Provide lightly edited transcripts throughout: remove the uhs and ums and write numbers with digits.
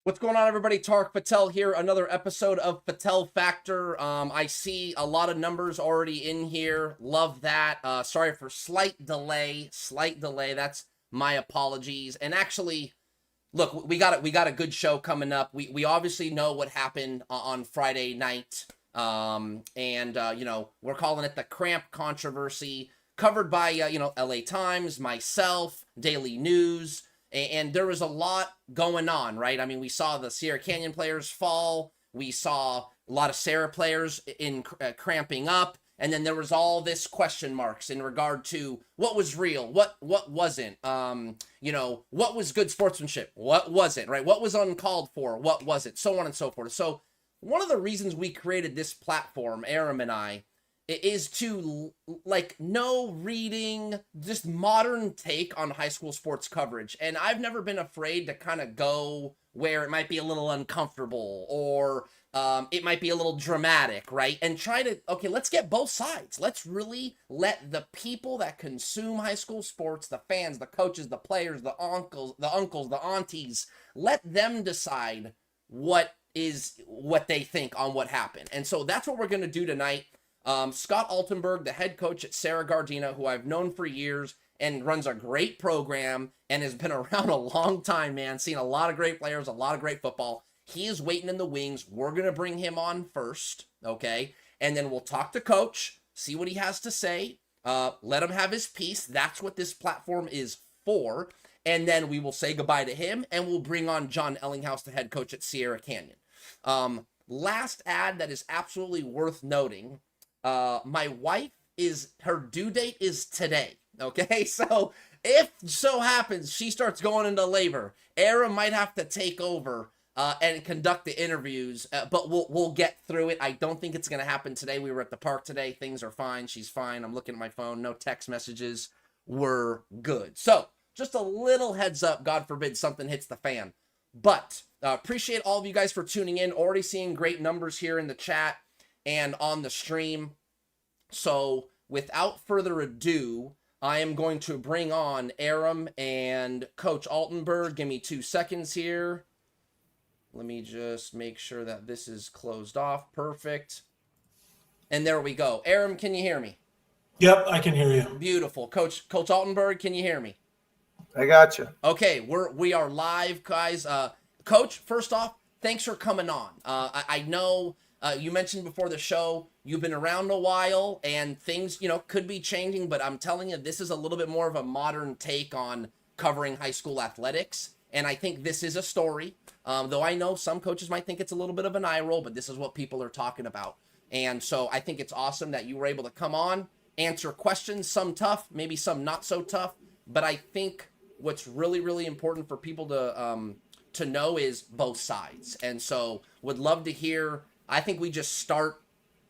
What's going on, everybody? Tarek Patel here. Another episode of FATTAL Factor. I see a lot of numbers already in here. Love that. Sorry for slight delay. That's my apologies. And actually, look, we got a good show coming up. We obviously know what happened on Friday night. We're calling it the cramp controversy, covered by LA Times, myself, Daily News. And there was a lot going on, right? I mean, we saw the Sierra Canyon players fall. We saw a lot of Serra players in cramping up. And then there was all this question marks in regard to what was real, what wasn't, what was good sportsmanship, what wasn't, right? What was uncalled for, what wasn't, so on and so forth. So one of the reasons we created this platform, Aram and I, is to no reading, just modern take on high school sports coverage. And I've never been afraid to kind of go where it might be a little uncomfortable or it might be a little dramatic, right? And try to, okay, let's get both sides. Let's really let the people that consume high school sports, the fans, the coaches, the players, the uncles, the aunties, let them decide what they think on what happened. And so that's what we're going to do tonight. Scott Altenberg, the head coach at Serra Gardena, who I've known for years and runs a great program and has been around a long time, man, seen a lot of great players, a lot of great football. He is waiting in the wings. We're going to bring him on first, okay? And then we'll talk to Coach, see what he has to say, let him have his piece. That's what this platform is for. And then we will say goodbye to him, and we'll bring on Jon Ellinghouse, the head coach at Sierra Canyon. Last ad that is absolutely worth noting. My wife her due date is today. Okay. So if so happens she starts going into labor, Aram might have to take over, and conduct the interviews, but we'll get through it. I don't think it's going to happen today. We were at the park today. Things are fine. She's fine. I'm looking at my phone. No text messages. We're good. So just a little heads up. God forbid something hits the fan, but appreciate all of you guys for tuning in. Already seeing great numbers here in the chat and on the stream. So without further ado, I am going to bring on Aram and Coach Altenberg. Give me 2 seconds here. Let me just make sure that this is closed off. Perfect. And there we go. Aram, can you hear me? Yep, I can hear you. Beautiful. Coach Altenberg, can you hear me? I got you. Okay, we are live, guys. Coach, first off, thanks for coming on. I know you mentioned before the show you've been around a while and things, could be changing, but I'm telling you, this is a little bit more of a modern take on covering high school athletics. And I think this is a story, though I know some coaches might think it's a little bit of an eye roll, but this is what people are talking about. And so I think it's awesome that you were able to come on, answer questions, some tough, maybe some not so tough. But I think what's really, really important for people to know is both sides. And so would love to hear. I think we just start.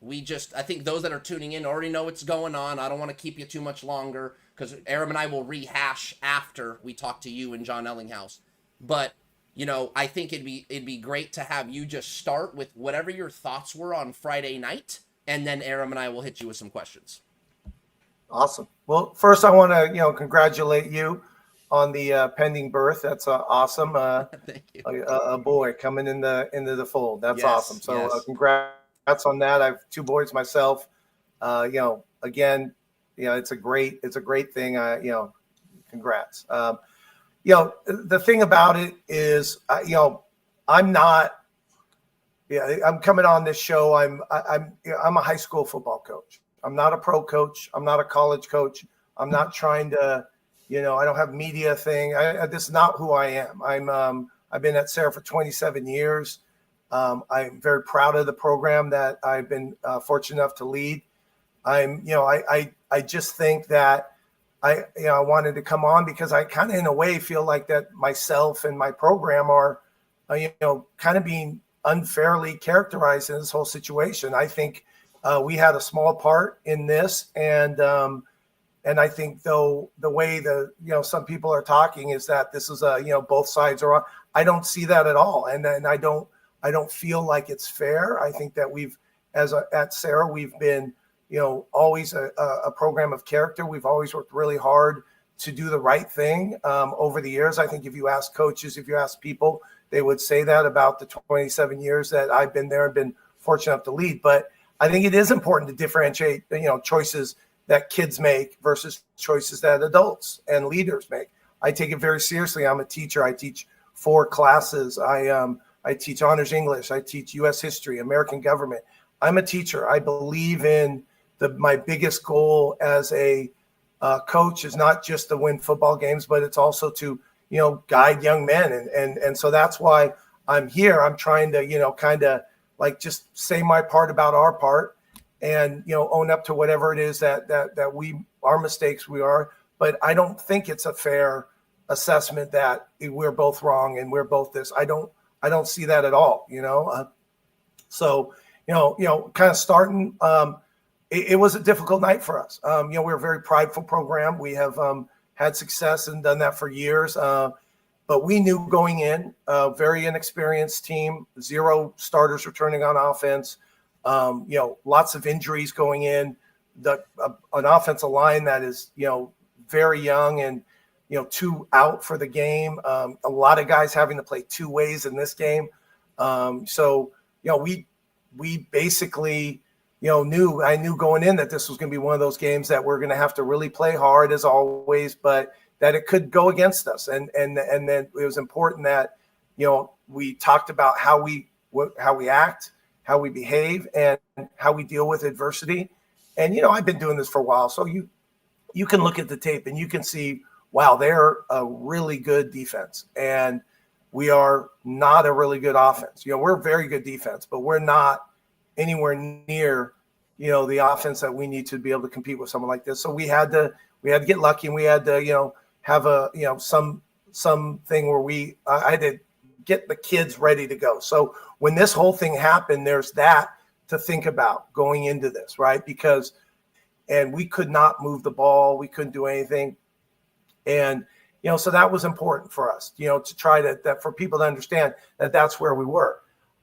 I think those that are tuning in already know what's going on. I don't want to keep you too much longer because Aram and I will rehash after we talk to you and Jon Ellinghouse. But, I think it'd be great to have you just start with whatever your thoughts were on Friday night. And then Aram and I will hit you with some questions. Awesome. Well, first I want to, congratulate you on the pending birth. That's awesome. Thank you. A boy coming into the fold. That's Yes, awesome. So yes. Congrats on that. I have 2 boys myself. Again, it's a great thing. Congrats. The thing about it is, I'm not. Yeah, I'm coming on this show. I'm a high school football coach. I'm not a pro coach. I'm not a college coach. I'm not trying to, I don't have media thing. This is not who I am. I've been at Serra for 27 years. I'm very proud of the program that I've been fortunate enough to lead. I just think that I wanted to come on because I kind of, in a way, feel like that myself and my program are, kind of being unfairly characterized in this whole situation. I think we had a small part in this, and I think though the way some people are talking is that this is both sides are on. I don't see that at all, and I don't feel like it's fair. I think that at Serra we've been always a program of character. We've always worked really hard to do the right thing over the years. I think if you ask coaches, if you ask people, they would say that about the 27 years that I've been there and been fortunate enough to lead. But I think it is important to differentiate, choices that kids make versus choices that adults and leaders make. I take it very seriously. I'm a teacher. I teach 4 classes. I teach honors English. I teach U.S. history, American government. I'm a teacher. I believe in my biggest goal as a coach is not just to win football games, but it's also to guide young men. And so that's why I'm here. I'm trying to, kind of like just say my part about our part and, own up to whatever it is that our mistakes we are. But I don't think it's a fair assessment that we're both wrong and we're both this. I don't see that at all, So, kind of starting, it was a difficult night for us. We're a very prideful program. We have had success and done that for years. But we knew going in, a very inexperienced team, 0 starters returning on offense, lots of injuries going in, an offensive line that is, very young and, 2 out for the game. A lot of guys having to play 2 ways in this game. So, we basically, I knew going in that this was going to be one of those games that we're going to have to really play hard as always, but that it could go against us. And then it was important that, we talked about how we act, how we behave, and how we deal with adversity. And, I've been doing this for a while. So you can look at the tape and you can see, wow, they're a really good defense. And we are not a really good offense. We're a very good defense, but we're not anywhere near, the offense that we need to be able to compete with someone like this. So we had to get lucky, and we had to, have a, something where I had to get the kids ready to go. So when this whole thing happened, there's that to think about going into this, right? And we could not move the ball. We couldn't do anything. And, so that was important for us, to try that for people to understand that that's where we were.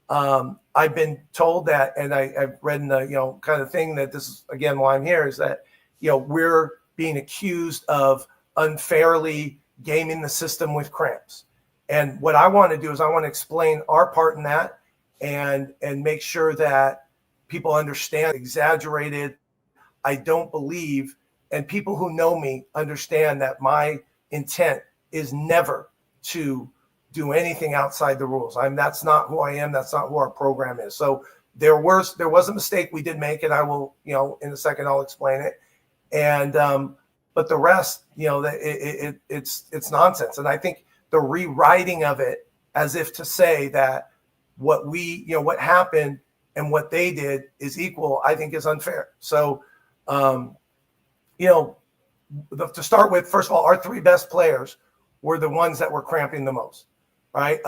I've been told that, and I've read in the, kind of thing that this is, again, why I'm here is that, we're being accused of unfairly gaming the system with cramps. And what I want to do is I want to explain our part in that and make sure that people understand exaggerated. I don't believe, and people who know me understand that my intent is never to do anything outside the rules. That's not who I am. That's not who our program is. So there was a mistake we did make, and I will, in a second, I'll explain it. And, but the rest, it's nonsense. And I think the rewriting of it as if to say that what happened and what they did is equal, I think is unfair. So, to start with, first of all, our 3 best players were the ones that were cramping the most, right?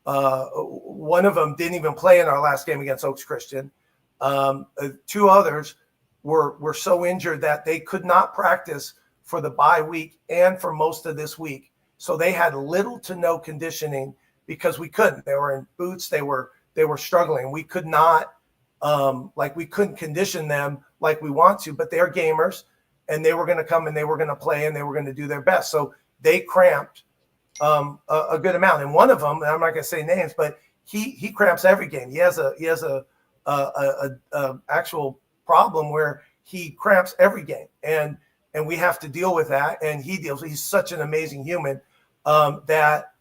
One of them didn't even play in our last game against Oaks Christian. 2 others were so injured that they could not practice for the bye week and for most of this week. So they had little to no conditioning because we couldn't. They were in boots. They were struggling. We could not, we couldn't condition them like we want to, but they're gamers. And they were going to come and they were going to play and they were going to do their best. So they cramped a good amount. And one of them, and I'm not going to say names, but he cramps every game. He has a actual problem where he cramps every game, and we have to deal with that. And he's such an amazing human that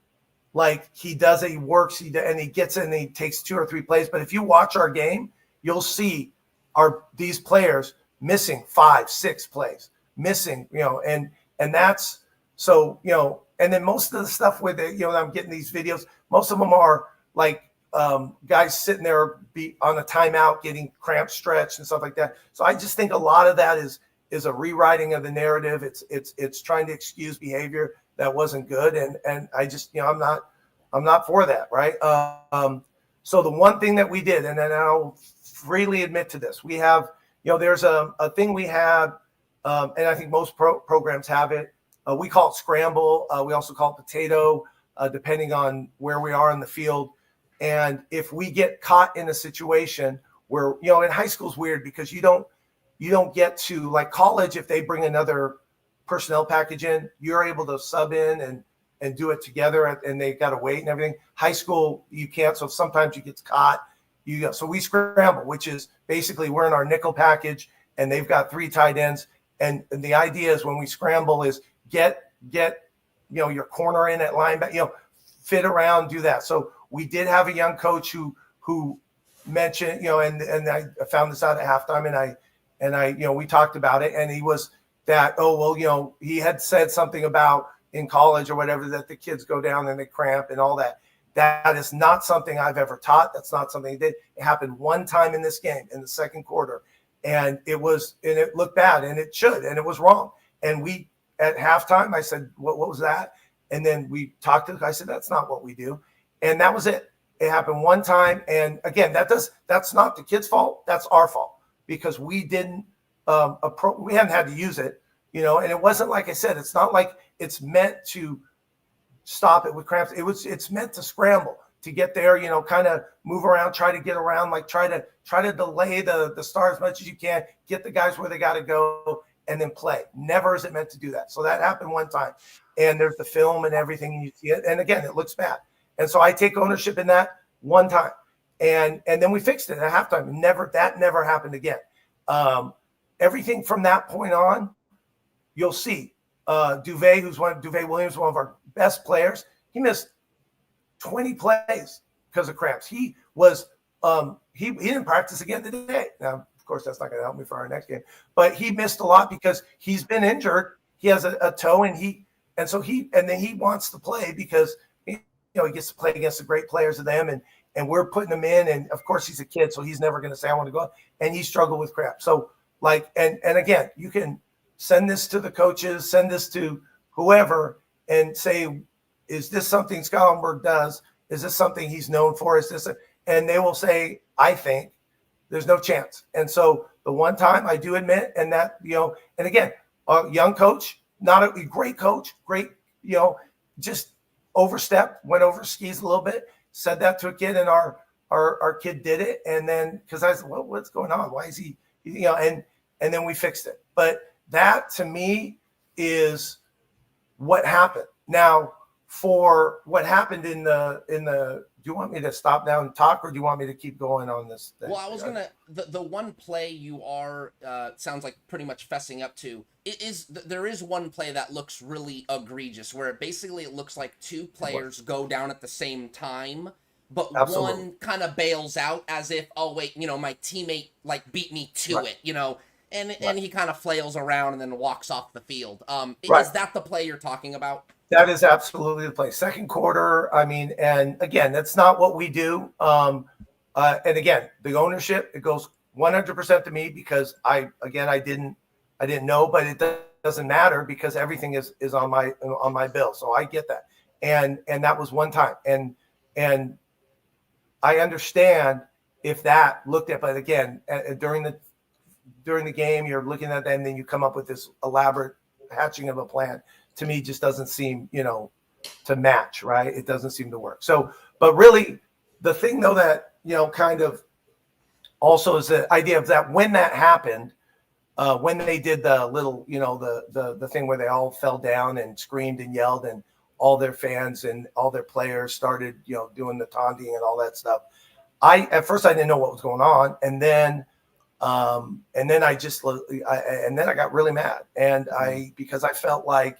he does it, he works, and he gets in and he takes 2 or 3 plays. But if you watch our game, you'll see these players missing 5, 6 plays, missing, and that's so, and then most of the stuff with it, I'm getting these videos, most of them are guys sitting there on a timeout, getting cramp stretched and stuff like that. So I just think a lot of that is a rewriting of the narrative. It's trying to excuse behavior that wasn't good. And I just, I'm not for that. Right. So the one thing that we did, and then I'll freely admit to this, we have, there's a thing we have, and I think most programs have it. We call it scramble. We also call it potato, depending on where we are in the field. And if we get caught in a situation where, in high school is weird because you don't get to, like college, if they bring another personnel package in, you're able to sub in and do it together, and they got to wait and everything. High school, you can't. So sometimes you get caught. So we scramble, which is basically we're in our nickel package, and they've got 3 tight ends. And the idea is when we scramble is get your corner in at linebacker, fit around, do that. So we did have a young coach who mentioned, and I found this out at halftime, and I we talked about it, and he was that, he had said something about in college or whatever that the kids go down and they cramp and all that. That is not something I've ever taught. That's not something he did. It happened one time in this game in the second quarter, and it looked bad, and it should, and it was wrong. And we at halftime, I said, what was that? And then we talked to the guy. I said, that's not what we do. And that was it. It happened one time. And again, that's not the kid's fault. That's our fault because we didn't, we haven't had to use it, and it wasn't, like I said, it's not like it's meant to stop it with cramps. It's meant to scramble, to get there, kind of move around, try to get around, like try to delay the start as much as you can, get the guys where they got to go, and then play. Never is it meant to do that. So that happened one time, and there's the film and everything, and you see it. And again, it looks bad. And so I take ownership in that one time, and then we fixed it at halftime. That never happened again. Everything from that point on, you'll see Duvet Williams, one of our best players. He missed 20 plays because of cramps. He was he didn't practice again today. Now, of course, that's not going to help me for our next game. But he missed a lot because he's been injured. He has a toe, and then he wants to play because he gets to play against the great players of them, and we're putting him in. And of course, he's a kid, so he's never going to say I want to go. And he struggled with cramp. So and again, you can send this to the coaches, send this to whoever, and say, is this something Altenberg does? Is this something he's known for? And they will say, I think there's no chance. And so the one time I do admit, and that, and again, a young coach, not a great coach, just went over skis a little bit, said that to a kid, and our kid did it. And then, because I said, well, what's going on? Why is he, and then we fixed it. But that to me is what happened. Now, for what happened in the, do you want me to stop now and talk, or do you want me to keep going on this thing? Well, I was gonna, the one play you are sounds like pretty much fessing up to, there is one play that looks really egregious, where it looks like 2 players go down at the same time, but Absolutely. one kind of bails out as if, oh wait, my teammate like beat me to Right. it, and he kind of flails around and then walks off the field. Right. Is that the play you're talking about? That is absolutely the play. Second quarter, and again, that's not what we do. And again, the ownership, it goes 100% to me because I didn't know, but it doesn't matter because everything is on my bill. So I get that. And that was one time. And I understand if that looked at, but again, during the game, you're looking at that, and then you come up with this elaborate hatching of a plan. To me, just doesn't seem, to match, right? It doesn't seem to work. So, but really, the thing though that, kind of also is the idea of that when that happened, when they did the little, the thing where they all fell down and screamed and yelled, and all their fans and all their players started, doing the taunting and all that stuff. At first I didn't know what was going on, and then I got really mad, and because I felt like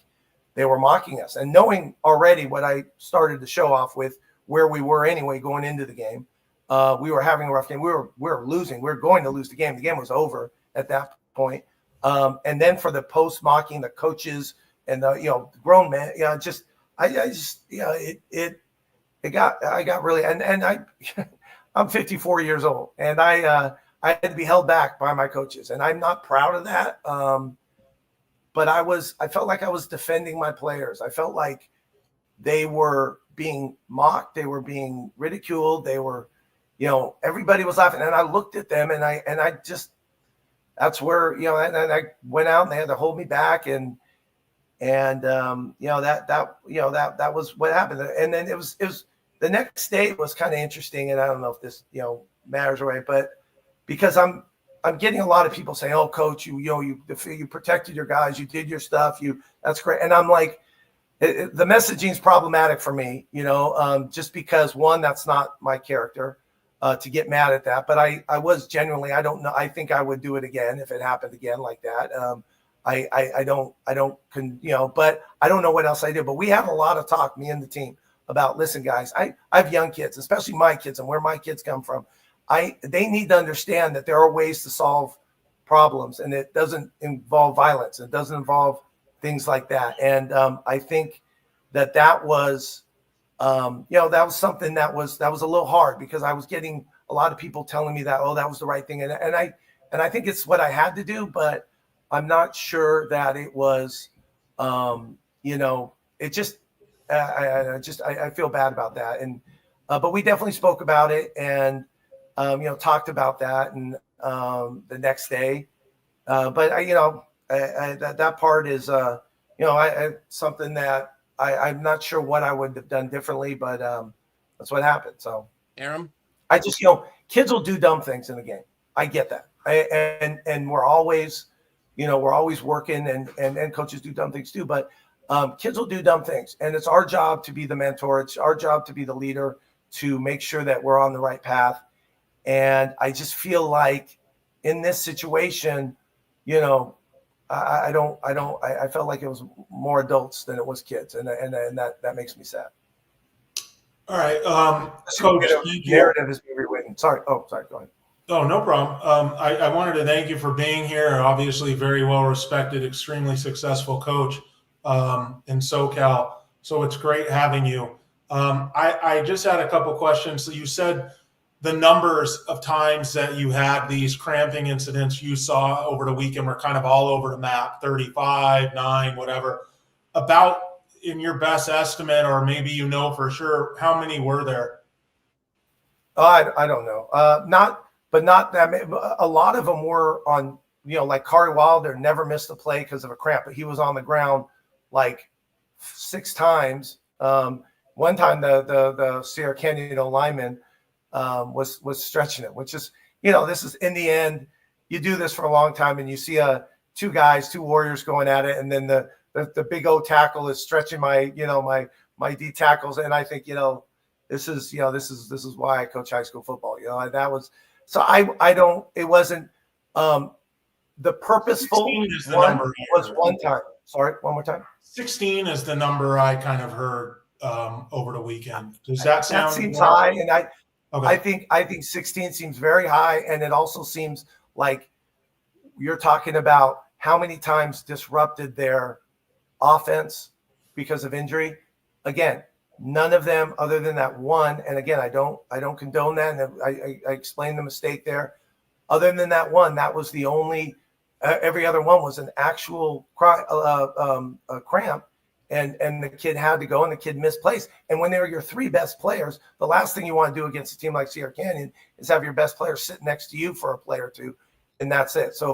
they were mocking us, and knowing already what I started to show off with where we were anyway going into the game. We were having a rough game. We were losing. We were going to lose the game. The game was over at that point. And then for the post mocking the coaches and the grown men, I got really, and I'm 54 years old, and I had to be held back by my coaches, and I'm not proud of that. But I felt like I was defending my players. I felt like they were being mocked. They were being ridiculed. They were, everybody was laughing. And I looked at them, and I just, that's where, and I went out, and they had to hold me back. And that was what happened. And then it was the next day was kind of interesting. And I don't know if this, matters away, but because I'm getting a lot of people saying, "Oh, coach, you protected your guys, you did your stuff, that's great." And I'm like, the messaging is problematic for me, just because one, that's not my character to get mad at that. But I was genuinely, I don't know. I think I would do it again if it happened again like that. I don't, but I don't know what else I did. But we have a lot of talk, me and the team, about, listen, guys, I have young kids, especially my kids and where my kids come from. They need to understand that there are ways to solve problems, and it doesn't involve violence. It doesn't involve things like that. And I think that was, that was something that was a little hard, because I was getting a lot of people telling me that, oh, that was the right thing. And I think it's what I had to do, but I'm not sure that it was, it just, I feel bad about that. And, but we definitely spoke about it and, talked about that. And the next day, but that part is, something that I'm not sure what I would have done differently, but that's what happened. So, Aram? I just, kids will do dumb things in the game. I get that. And we're always working, and coaches do dumb things too, but kids will do dumb things. And it's our job to be the mentor. It's our job to be the leader, to make sure that we're on the right path. And I just feel like in this situation, I felt like it was more adults than it was kids. And that makes me sad. All right. Coach, narrative is being rewritten. Sorry. Oh, sorry. Go ahead. Oh, no problem. I wanted to thank you for being here. Obviously, very well respected, extremely successful coach in SoCal. So it's great having you. I just had a couple questions. So you said the numbers of times that you had these cramping incidents you saw over the weekend were kind of all over the map, 35, 9, whatever. About, in your best estimate, or maybe for sure, how many were there? I don't know. Not that many. A lot of them were on, like Kari Wilder never missed a play because of a cramp, but he was on the ground like 6 times. One time the Serra Canyon lineman was stretching it, which is, this is, in the end, you do this for a long time and you see two warriors going at it, and then the big O tackle is stretching my D tackles, and I think, this is why I coach high school football. That was, so it wasn't the purposeful one was one time. Sorry, one more time. 16 is the number I kind of heard over the weekend. Does that sound? That seems high, and I think 16 seems very high, and it also seems like you're talking about how many times disrupted their offense because of injury. Again, none of them other than that one, and again, I don't condone that, and I explained the mistake there. Other than that one, that was the only. Every other one was an actual cramp. And the kid had to go, and the kid missed plays. And when they're your 3 best players, the last thing you want to do against a team like Serra Canyon is have your best player sit next to you for a play or two, and that's it. So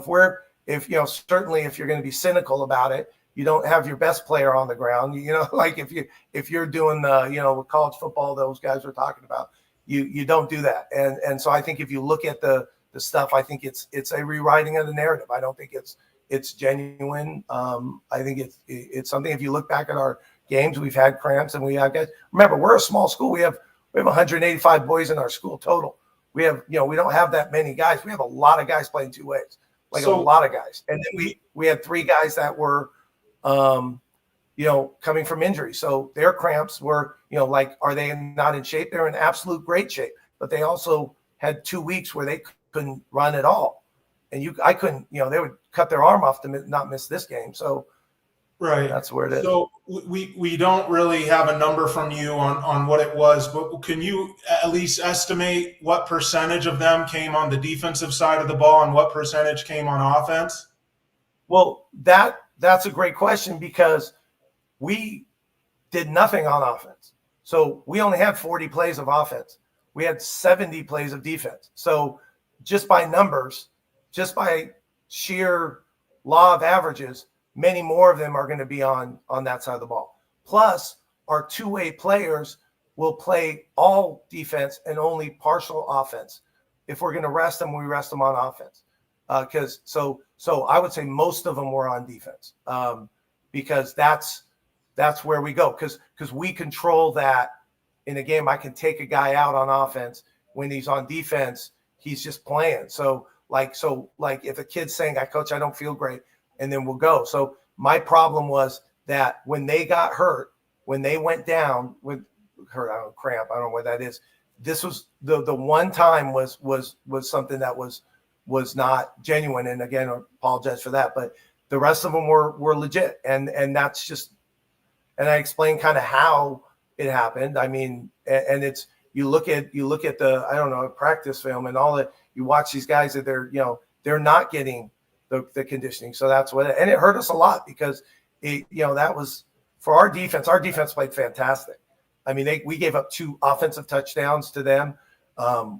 certainly if you're going to be cynical about it, you don't have your best player on the ground. Like if you're doing with college football, those guys we're talking about, you don't do that. And so I think if you look at the stuff, I think it's a rewriting of the narrative. I don't think it's genuine. I think it's something. If you look back at our games, we've had cramps, and we have guys. Remember, we're a small school. We have 185 boys in our school total. We have, we don't have that many guys. We have a lot of guys playing 2 ways, a lot of guys. And then we had 3 guys that were, coming from injury. So their cramps were, are they not in shape? They're in absolute great shape, but they also had 2 weeks where they couldn't run at all. And I couldn't, they would cut their arm off to not miss this game. So right, that's where it is. So we don't really have a number from you on what it was, but can you at least estimate what percentage of them came on the defensive side of the ball and what percentage came on offense? Well, that's a great question, because we did nothing on offense. So we only had 40 plays of offense. We had 70 plays of defense. So just by numbers, just by sheer law of averages, many more of them are going to be on that side of the ball. Plus, our 2-way players will play all defense and only partial offense. If we're going to rest them, we rest them on offense. So I would say most of them were on defense, because that's that's where we go because we control that in a game. I can take a guy out on offense when he's on defense. He's just playing. So if a kid's saying, Coach, I don't feel great, and then we'll go. So my problem was that when they got hurt, when they went down with hurt, I don't know, cramp, I don't know what that is. This was the one time was something that was not genuine. And again, I apologize for that, but the rest of them were legit. And that's just, and I explained kind of how it happened. I mean, and it's, you look at the, I don't know, practice film and all that, you watch these guys that they're not getting the conditioning. So that's what, and it hurt us a lot because that was for our defense. Our defense played fantastic. I mean, we gave up 2 offensive touchdowns to them.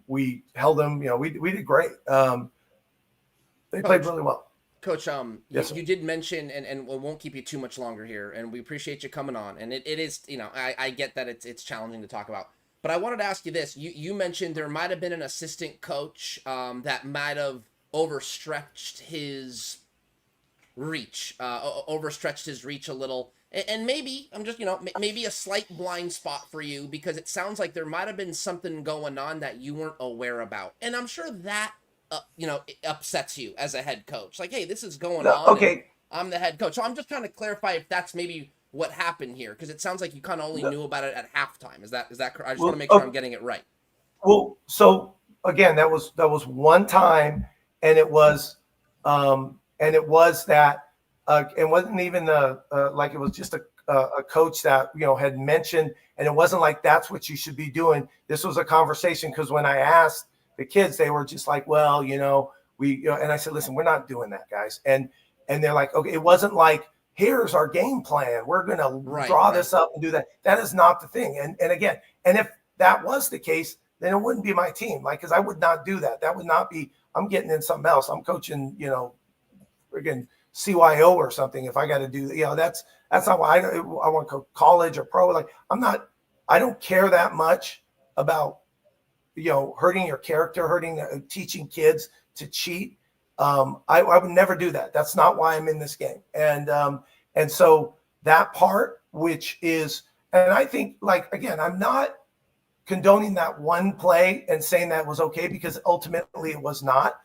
We held them, we did great. They played really well. Coach, yes, you did mention, and we won't keep you too much longer here, and we appreciate you coming on. And it is, I get that it's challenging to talk about. But I wanted to ask you this. You mentioned there might have been an assistant coach that might have overstretched his reach, a little. And maybe, I'm just, maybe a slight blind spot for you because it sounds like there might have been something going on that you weren't aware about. And I'm sure that, it upsets you as a head coach. Like, hey, this is going on. Okay. I'm the head coach. So I'm just trying to clarify if that's maybe what happened here because it sounds like you kind of only knew about it at halftime. Is that correct? I just want to make sure I'm getting it right. Well, so again, that was one time, and it was that. It wasn't even like it was just a coach that had mentioned, and it wasn't like that's what you should be doing. This was a conversation because when I asked the kids, they were just like, well, and I said, listen, we're not doing that, guys, and they're like, okay, it wasn't like here's our game plan. We're gonna draw this up and do that. That is not the thing. And again, and if that was the case, then it wouldn't be my team, because I would not do that. That would not be. I'm getting in something else. I'm coaching, friggin' CYO or something. If I got to do, that's not why I want to go college or pro. Like I don't care that much about, hurting your character, teaching kids to cheat. I would never do that. That's not why I'm in this game. And so that part, which is, and I think again, I'm not condoning that one play and saying that was okay because ultimately it was not,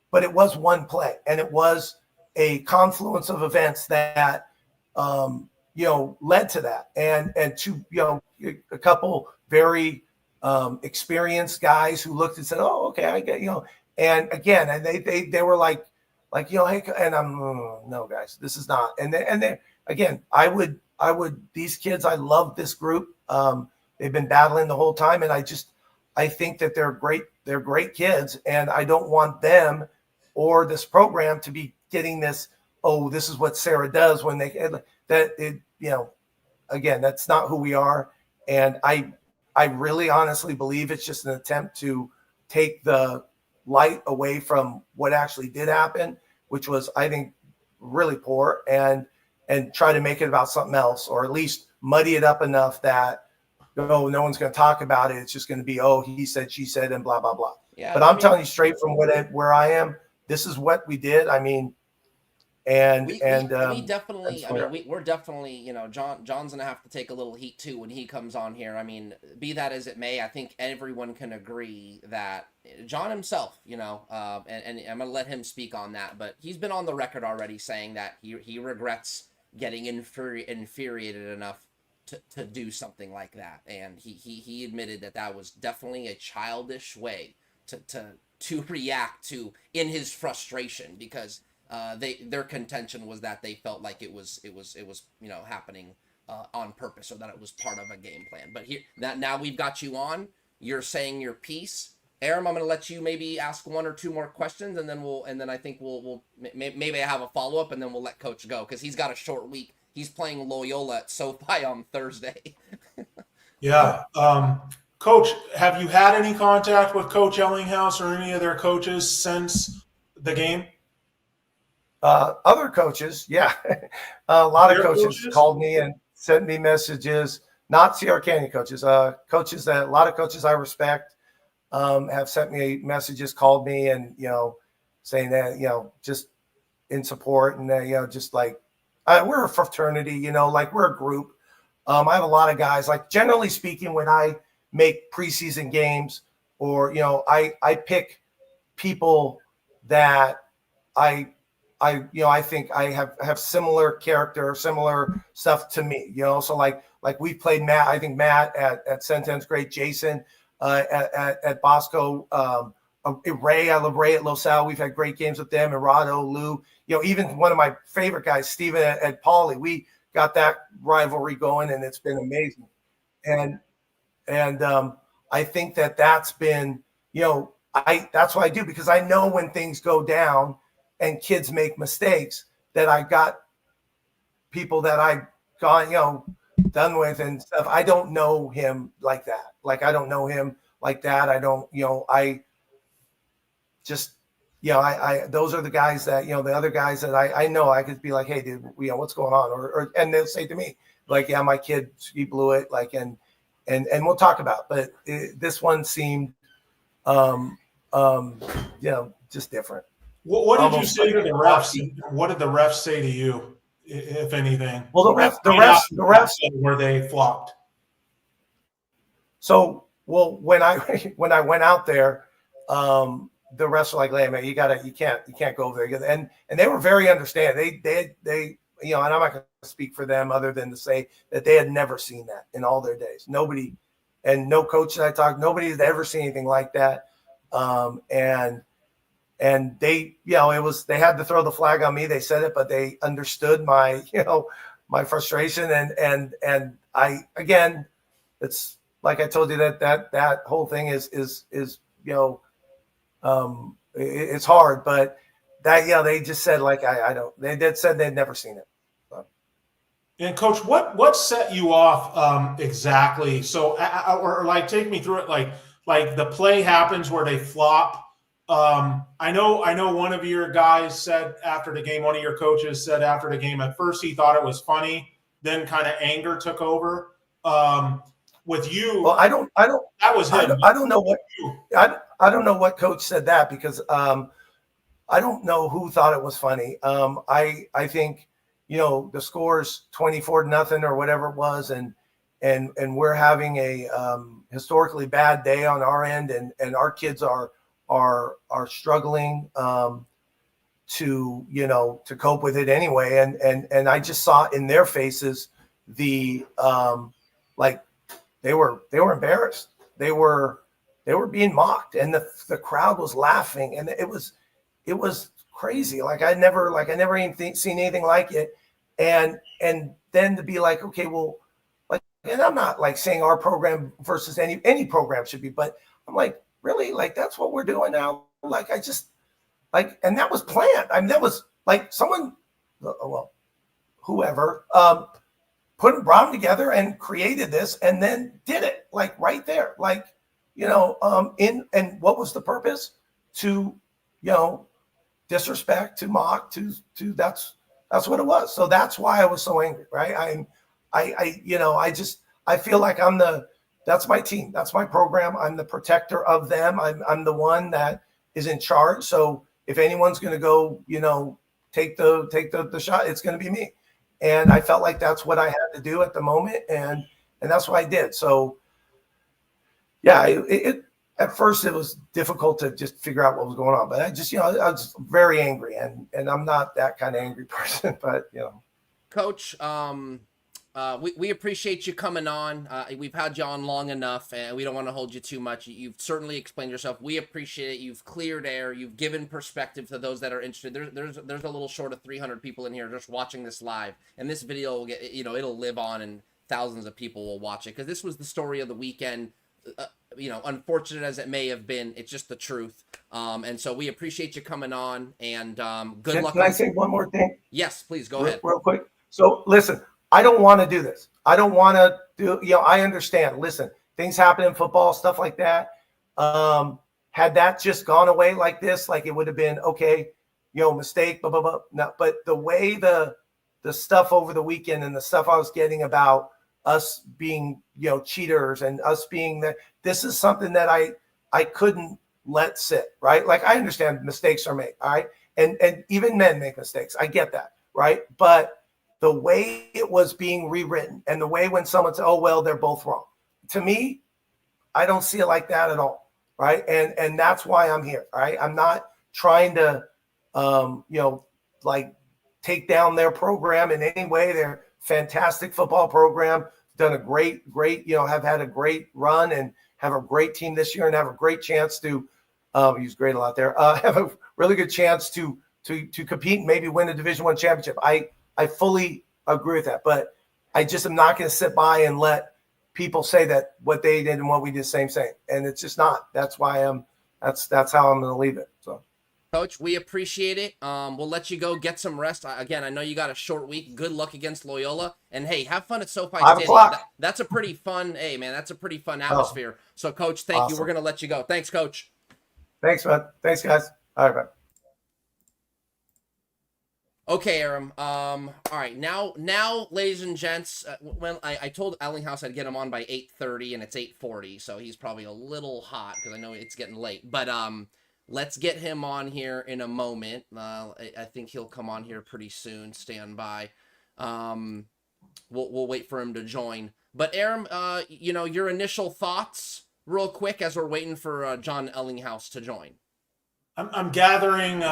but it was one play and it was a confluence of events that, led to that. And to, a couple very experienced guys who looked and said, oh, okay, I get, and again, and they were like, hey, and I'm, no, guys, this is not. And they again, I would, these kids, I love this group. They've been battling the whole time. And I think that they're great kids. And I don't want them or this program to be getting this, this is what Serra does when again, that's not who we are. And I really honestly believe it's just an attempt to take the light away from what actually did happen, which was, I think, really poor, and try to make it about something else, or at least muddy it up enough that, no one's going to talk about it. It's just going to be, he said, she said, and blah, blah, blah. Yeah, but I'm telling you straight from where I am, this is what we did. I mean, we definitely, we're definitely, John's gonna have to take a little heat too when he comes on here. I mean, be that as it may, I think everyone can agree that Jon himself, and I'm gonna let him speak on that, but he's been on the record already saying that he regrets getting infuriated enough to do something like that, and he admitted that was definitely a childish way to react to in his frustration, because their contention was that they felt like it was happening on purpose, or that it was part of a game plan. But here now we've got you on. You're saying your piece. Aram, I'm going to let you maybe ask 1 or 2 more questions, and then I think we'll maybe have a follow up, and then we'll let Coach go because he's got a short week. He's playing Loyola at SoFi on Thursday. Yeah. Coach, have you had any contact with Coach Ellinghouse or any of their coaches since the game? Other coaches, yeah. A lot of coaches called me and sent me messages, not Sierra Canyon coaches, coaches that a lot of coaches I respect have sent me messages, called me, and, saying that, just in support, and, just like, we're a fraternity, like we're a group. I have a lot of guys, like generally speaking, when I make preseason games or, I pick people that I think I have similar character, similar stuff to me, so like we played Matt, I think Matt at Sentence, great. Jason at Bosco, Ray, I love Ray at Los Al. We've had great games with them, and Rado, Lou, even one of my favorite guys, Steven at Pauley, we got that rivalry going, and it's been amazing. And I think that's been, that's what I do, because I know when things go down and kids make mistakes, that I got people that I've gone, done with and stuff. I don't know him like that. Like, I don't know him like that. I don't, I just, those are the guys that, the other guys that I know I could be like, hey, dude, what's going on? And they'll say to me, like, yeah, my kid, he blew it. Like, and we'll talk about, but this one seemed, just different. What did you say to the refs? What did the refs say to you, if anything? Well, the refs where they flopped. So, when I went out there, the refs were like, "Hey, man, you can't go over there." And they were very understanding. They and I'm not going to speak for them other than to say that they had never seen that in all their days. Nobody, and no coach that I talked, nobody had ever seen anything like that. And they, they had to throw the flag on me. They said it, but they understood my, my frustration. And I, again, it's like I told you that whole thing is, it's hard, but that, they just said, like, I don't, they said they'd never seen it. So. And coach, what set you off exactly? So, or like, take me through it. Like the play happens where they flop. I know one of your guys said after the game, one of your coaches said after the game, at first he thought it was funny, then kind of anger took over. With you, well, I don't. That was him. I don't know what. I don't know what coach said that, because I don't know who thought it was funny. I think the score's 24-0 or whatever it was, and we're having a historically bad day on our end, and our kids are struggling to cope with it anyway, and I just saw in their faces the like they were embarrassed. They were being mocked, and the crowd was laughing, and it was crazy. Like I never even seen anything like it, and then to be like, okay, well, like, and I'm not like saying our program versus any program should be, but I'm like, really, like that's what we're doing now. Like I just like, and that was planned. I mean, that was like someone, well, whoever brought them together and created this, and then did it like right there, like and what was the purpose? To disrespect, to mock, to that's what it was. So that's why I was so angry, right? I feel like that's my team. That's my program. I'm the protector of them. I'm the one that is in charge. So if anyone's going to go, take the shot, it's going to be me. And I felt like that's what I had to do at the moment. And that's what I did. So yeah, it at first it was difficult to just figure out what was going on, but I just, I was very angry, and I'm not that kind of angry person, but Coach, we appreciate you coming on. We've had you on long enough, and we don't want to hold you too much. You've certainly explained yourself. We appreciate it. You've cleared air. You've given perspective to those that are interested. There's a little short of 300 people in here just watching this live, and this video will get, it'll live on, and thousands of people will watch it, because this was the story of the weekend. Unfortunate as it may have been, it's just the truth. And so we appreciate you coming on, and good luck. Can I say one more thing? Yes, please go ahead. Real quick. So listen, I don't want to do this. I don't want to do, I understand. Listen, things happen in football, stuff like that. Had that just gone away like this, like it would have been, okay, mistake, blah, blah, blah. No, but the way the stuff over the weekend and the stuff I was getting about us being, cheaters, and us being that, this is something that I couldn't let sit, right? Like I understand mistakes are made, all right? And even men make mistakes. I get that, right? But the way it was being rewritten and the way when someone said, oh, well, they're both wrong. To me, I don't see it like that at all, right? And that's why I'm here, right? I'm not trying to, like take down their program in any way. They're fantastic football program, done a great, have had a great run and have a great team this year and have a great chance to use great a lot there, have a really good chance to compete and maybe win a Division I championship. I fully agree with that, but I just am not going to sit by and let people say that what they did and what we did, same. And it's just not. That's why that's how I'm going to leave it. So. Coach, we appreciate it. We'll let you go get some rest. Again, I know you got a short week. Good luck against Loyola. And hey, have fun at SoFi Stadium. That's a pretty fun, that's a pretty fun atmosphere. So, Coach, thank you. We're going to let you go. Thanks, Coach. Thanks, man. Thanks, guys. All right, bye. Okay, Aram. All right, now, ladies and gents, when I told Ellinghouse I'd get him on by 8:30, and it's 8:40, so he's probably a little hot because I know it's getting late. But let's get him on here in a moment. I think he'll come on here pretty soon. Stand by. We'll wait for him to join. But Aram, your initial thoughts, real quick, as we're waiting for Jon Ellinghouse to join. I'm gathering.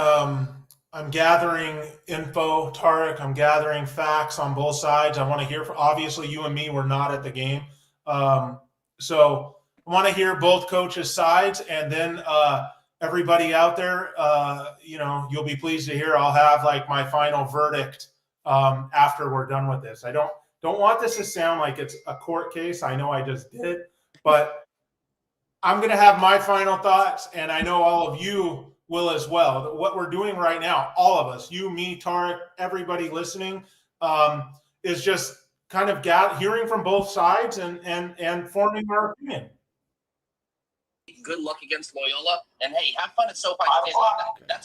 I'm gathering info, Tarek. I'm gathering facts on both sides. I want to hear from, obviously, you and me were not at the game. So I want to hear both coaches' sides, and then everybody out there, you'll be pleased to hear I'll have like my final verdict after we're done with this. I don't want this to sound like it's a court case. I know I just did, but I'm going to have my final thoughts, and I know all of you will as well. What we're doing right now, all of us, you, me, Tarek, everybody listening, is just kind of hearing from both sides and forming our opinion. Good luck against Loyola, and hey, have fun at SoFi Stadium.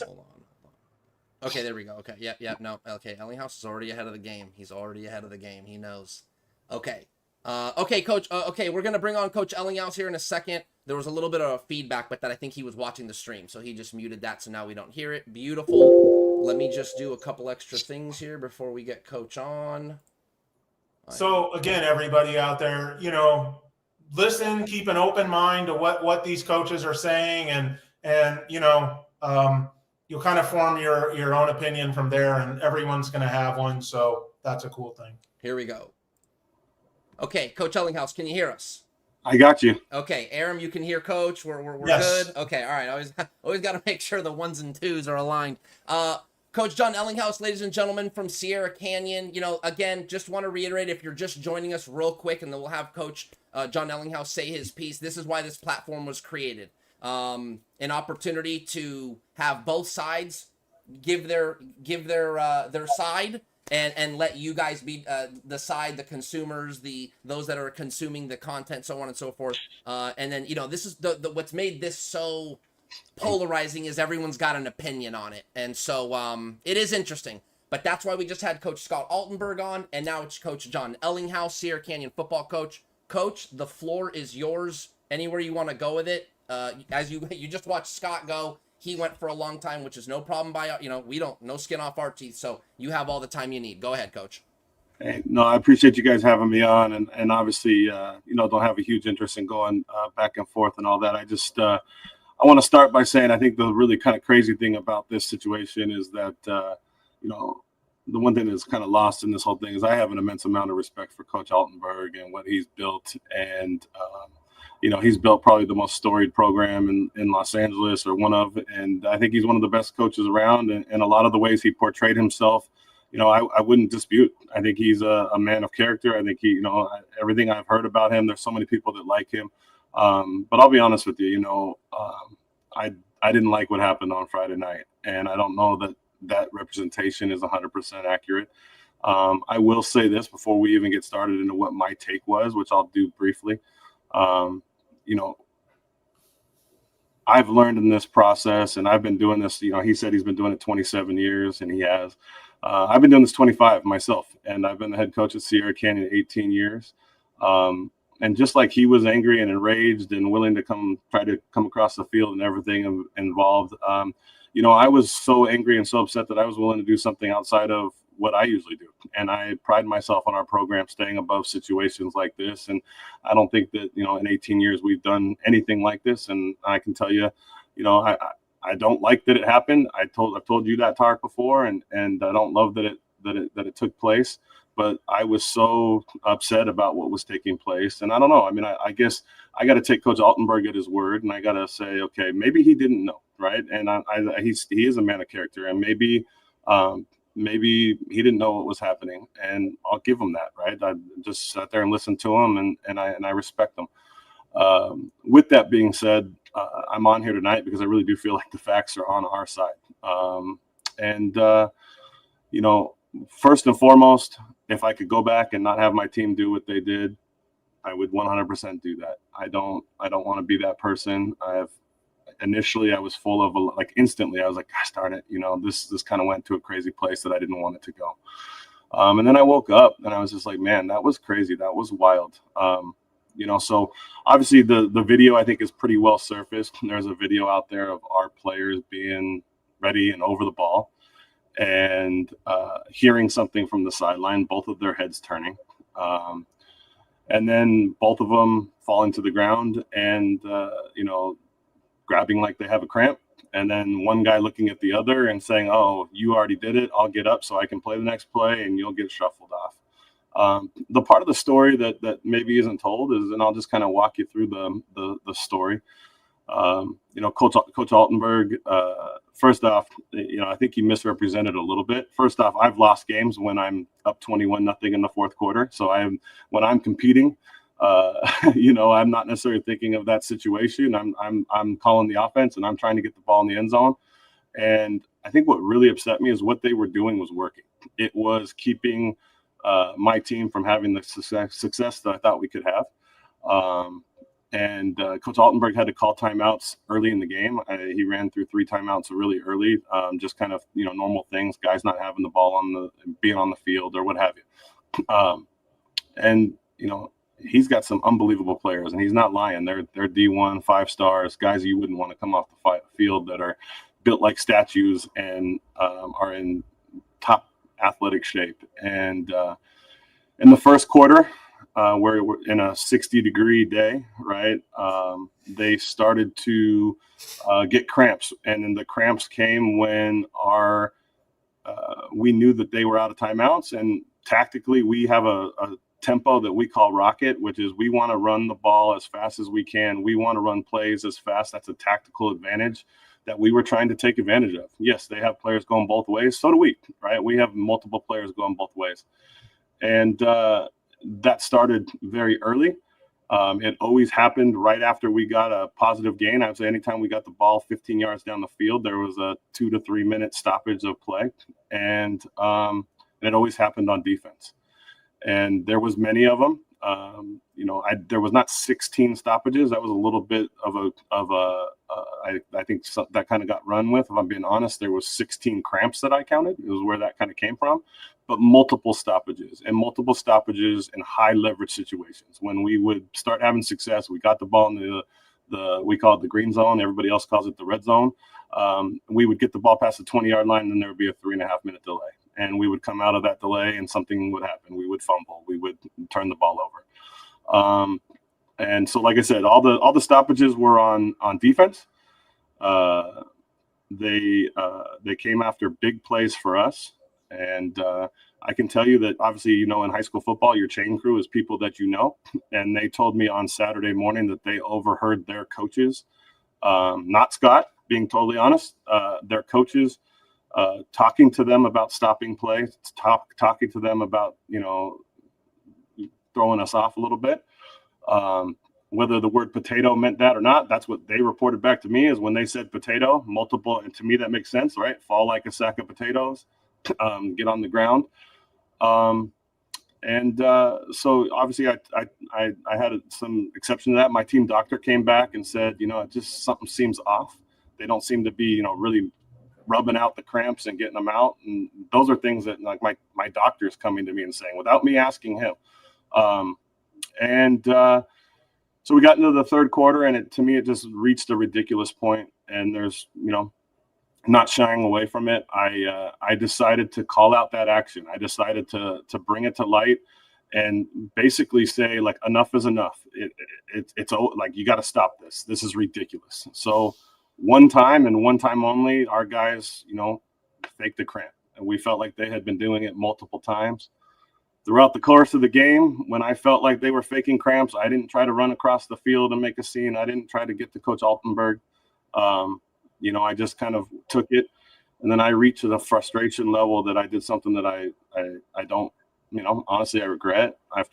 Hold on. Okay, there we go. Okay, yep, no. Okay, Ellinghouse is already ahead of the game. He's already ahead of the game. He knows. Okay. Okay, Coach. Okay, we're going to bring on Coach Ellinghouse here in a second. There was a little bit of feedback, but that I think he was watching the stream, so he just muted that, so now we don't hear it. Beautiful. Let me just do a couple extra things here before we get Coach on. So, again, everybody out there, listen, keep an open mind to what these coaches are saying, and you'll kind of form your own opinion from there, and everyone's going to have one, so that's a cool thing. Here we go. Okay, Coach Ellinghouse, can you hear us? I got you. Okay, Aram, you can hear Coach. We're Yes. good. Okay, all right. Always got to make sure the ones and twos are aligned. Coach Jon Ellinghouse, ladies and gentlemen, from Sierra Canyon. Again, just want to reiterate, if you're just joining us real quick, and then we'll have Coach Jon Ellinghouse say his piece. This is why this platform was created. An opportunity to have both sides give their side. And let you guys be the side, the consumers, those that are consuming the content, so on and so forth. And then this is the what's made this so polarizing is everyone's got an opinion on it, and so it is interesting. But that's why we just had Coach Scott Altenberg on, and now it's Coach Jon Ellinghouse, Sierra Canyon football coach. Coach, the floor is yours. Anywhere you want to go with it. As you just watched Scott go. He went for a long time, which is no problem we don't, no skin off our teeth. So you have all the time you need. Go ahead, Coach. Hey, no, I appreciate you guys having me on, and obviously, don't have a huge interest in going back and forth and all that. I just, I want to start by saying I think the really kind of crazy thing about this situation is that, the one thing that's kind of lost in this whole thing is I have an immense amount of respect for Coach Altenberg and what he's built, and he's built probably the most storied program in Los Angeles, or one of, and I think he's one of the best coaches around. And a lot of the ways he portrayed himself, I wouldn't dispute. I think he's a man of character. I think he, everything I've heard about him, there's so many people that like him. But I'll be honest with you, I didn't like what happened on Friday night, and I don't know that representation is 100% accurate. I will say this before we even get started into what my take was, which I'll do briefly. I've learned in this process, and I've been doing this, he said he's been doing it 27 years, and he has. I've been doing this 25 myself, and I've been the head coach at Sierra Canyon 18 years. And just like he was angry and enraged and willing to try to come across the field and everything involved, I was so angry and so upset that I was willing to do something outside of what I usually do. And I pride myself on our program staying above situations like this. And I don't think that, in 18 years we've done anything like this. And I can tell you, I don't like that it happened. I've told you that, Tarek, before, and I don't love that it took place. But I was so upset about what was taking place. And I don't know. I mean, I guess I got to take Coach Altenberg at his word, and I got to say, okay, maybe he didn't know, right? And he is a man of character, and maybe he didn't know what was happening, and I'll give him that, right? I just sat there and listened to him, and I respect him. With that being said, I'm on here tonight because I really do feel like the facts are on our side. First and foremost, if I could go back and not have my team do what they did, I would 100% do that. I don't want to be that person. Initially I was full of instantly I was like, gosh darn it, this kind of went to a crazy place that I didn't want it to go. And then I woke up and I was just like, man, that was crazy. That was wild. So obviously the video I think is pretty well surfaced. There's a video out there of our players being ready and over the ball, and hearing something from the sideline, both of their heads turning, and then both of them falling to the ground and grabbing like they have a cramp, and then one guy looking at the other and saying, oh, you already did it, I'll get up so I can play the next play, and you'll get shuffled off. The part of the story that maybe isn't told is, and I'll just kind of walk you through the story. Coach Altenberg, first off, I think he misrepresented a little bit. First off, I've lost games when I'm up 21-0 in the fourth quarter. So when I'm competing, I'm not necessarily thinking of that situation. I'm calling the offense and I'm trying to get the ball in the end zone. And I think what really upset me is what they were doing was working. It was keeping my team from having the success that I thought we could have. And Coach Altenberg had to call timeouts early in the game. He ran through 3 timeouts really early, just kind of, normal things, guys not having the ball being on the field or what have you. He's got some unbelievable players, and he's not lying. They're D1 5 stars, guys you wouldn't want to come off the field that are built like statues and are in top athletic shape. And in the first quarter, where we're in a 60-degree day, right? They started to get cramps, and then the cramps came when we knew that they were out of timeouts. And tactically, we have a tempo that we call rocket, which is we want to run the ball as fast as we can. We want to run plays as fast. That's a tactical advantage that we were trying to take advantage of. Yes, they have players going both ways. So do we, right? We have multiple players going both ways. And that started very early. It always happened right after we got a positive gain. I would say anytime we got the ball 15 yards down the field, there was a 2 to 3 minute stoppage of play. And it always happened on defense. And there was many of them. There was not 16 stoppages. That was a little bit I think that kind of got run with. If I'm being honest, there was 16 cramps that I counted. It was where that kind of came from. But multiple stoppages in high leverage situations. When we would start having success, we got the ball in we call it the green zone. Everybody else calls it the red zone. We would get the ball past the 20-yard line, and then there would be a 3.5 minute delay. And we would come out of that delay and something would happen. We would fumble. We would turn the ball over. And so, like I said, all the stoppages were on defense. They came after big plays for us. And I can tell you that obviously, in high school football, your chain crew is people that you know. And they told me on Saturday morning that they overheard their coaches, not Scott, being totally honest, their coaches talking to them about stopping play, talking to them about, throwing us off a little bit. Whether the word potato meant that or not, that's what they reported back to me, is when they said potato, multiple, and to me that makes sense, right? Fall like a sack of potatoes, get on the ground. So obviously I had some exception to that. My team doctor came back and said, just something seems off. They don't seem to be, really rubbing out the cramps and getting them out. And those are things that like my doctor's coming to me and saying without me asking him. So we got into the third quarter, and to me, it just reached a ridiculous point. And there's, not shying away from it. I decided to call out that action. I decided to bring it to light and basically say, like, enough is enough. It's like, you got to stop this. This is ridiculous. So one time and one time only, our guys, faked the cramp. And we felt like they had been doing it multiple times. Throughout the course of the game, when I felt like they were faking cramps, I didn't try to run across the field and make a scene. I didn't try to get to Coach Altenberg. I just kind of took it, and then I reached to the frustration level that I did something that I don't, honestly, I regret. I've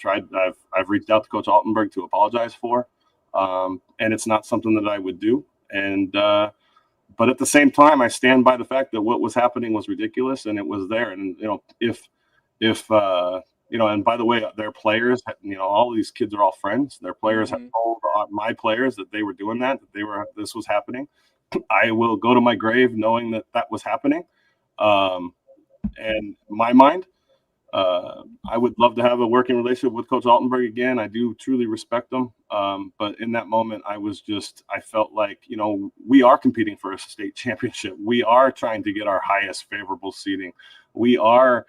reached out to Coach Altenberg to apologize for, and it's not something that I would do. And but at the same time, I stand by the fact that what was happening was ridiculous, and it was there. And if and by the way, their players, all these kids are all friends. Their players have told my players that they were doing this was happening. I will go to my grave knowing that was happening. And my mind, I would love to have a working relationship with Coach Altenberg again. I do truly respect him. But in that moment, I felt like, we are competing for a state championship. We are trying to get our highest favorable seeding. We are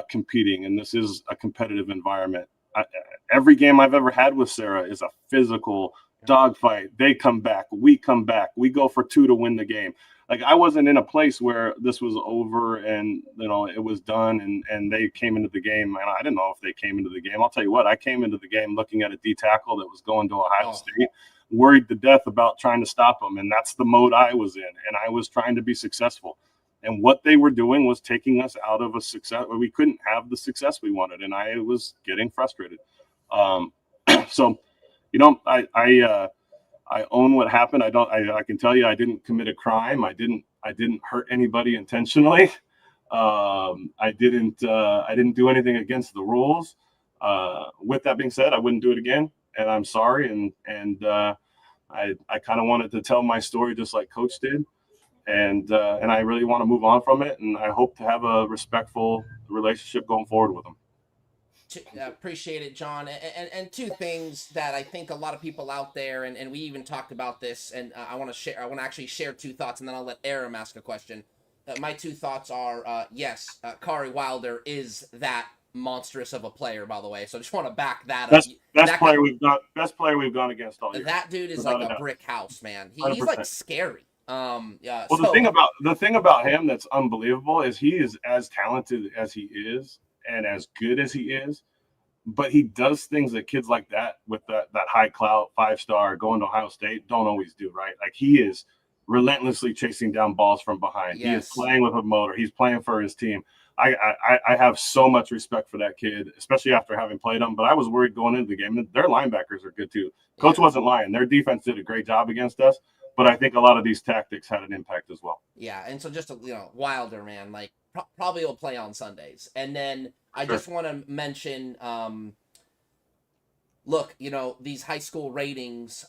competing, and this is a competitive environment. Every game I've ever had with Serra is a physical dogfight. They come back, we go for 2 to win the game. Like, I wasn't in a place where this was over and it was done and they came into the game. And I didn't know if they came into the game. I'll tell you what, I came into the game looking at a D tackle that was going to Ohio State, worried to death about trying to stop them. And that's the mode I was in. And I was trying to be successful. And what they were doing was taking us out of a success. We couldn't have the success we wanted, and I was getting frustrated. So, I own what happened. I can tell you, I didn't commit a crime. I didn't hurt anybody intentionally. I didn't do anything against the rules. With that being said, I wouldn't do it again, and I'm sorry. And I kind of wanted to tell my story just like Coach did. And I really want to move on from it, and I hope to have a respectful relationship going forward with them. Appreciate it, Jon. And two things that I think a lot of people out there, and we even talked about this, and I want to actually share 2 thoughts, and then I'll let Aram ask a question. My 2 thoughts are, yes, Kari Wilder is that monstrous of a player, by the way. So I just want to back that up. Best player we've gone against all year. That dude is like a brick house, man. He's like scary. Well, the thing about him that's unbelievable is he is as talented as he is and as good as he is, but he does things that kids like that with that high clout 5-star going to Ohio State don't always do, right? Like, he is relentlessly chasing down balls from behind. Yes. He is playing with a motor. He's playing for his team. I have so much respect for that kid, especially after having played him. But I was worried going into the game. Their linebackers are good too. Coach wasn't lying. Their defense did a great job against us. But I think a lot of these tactics had an impact as well. Yeah, and so just Wilder, man, like probably will play on Sundays. And then I just want to mention, look, these high school ratings.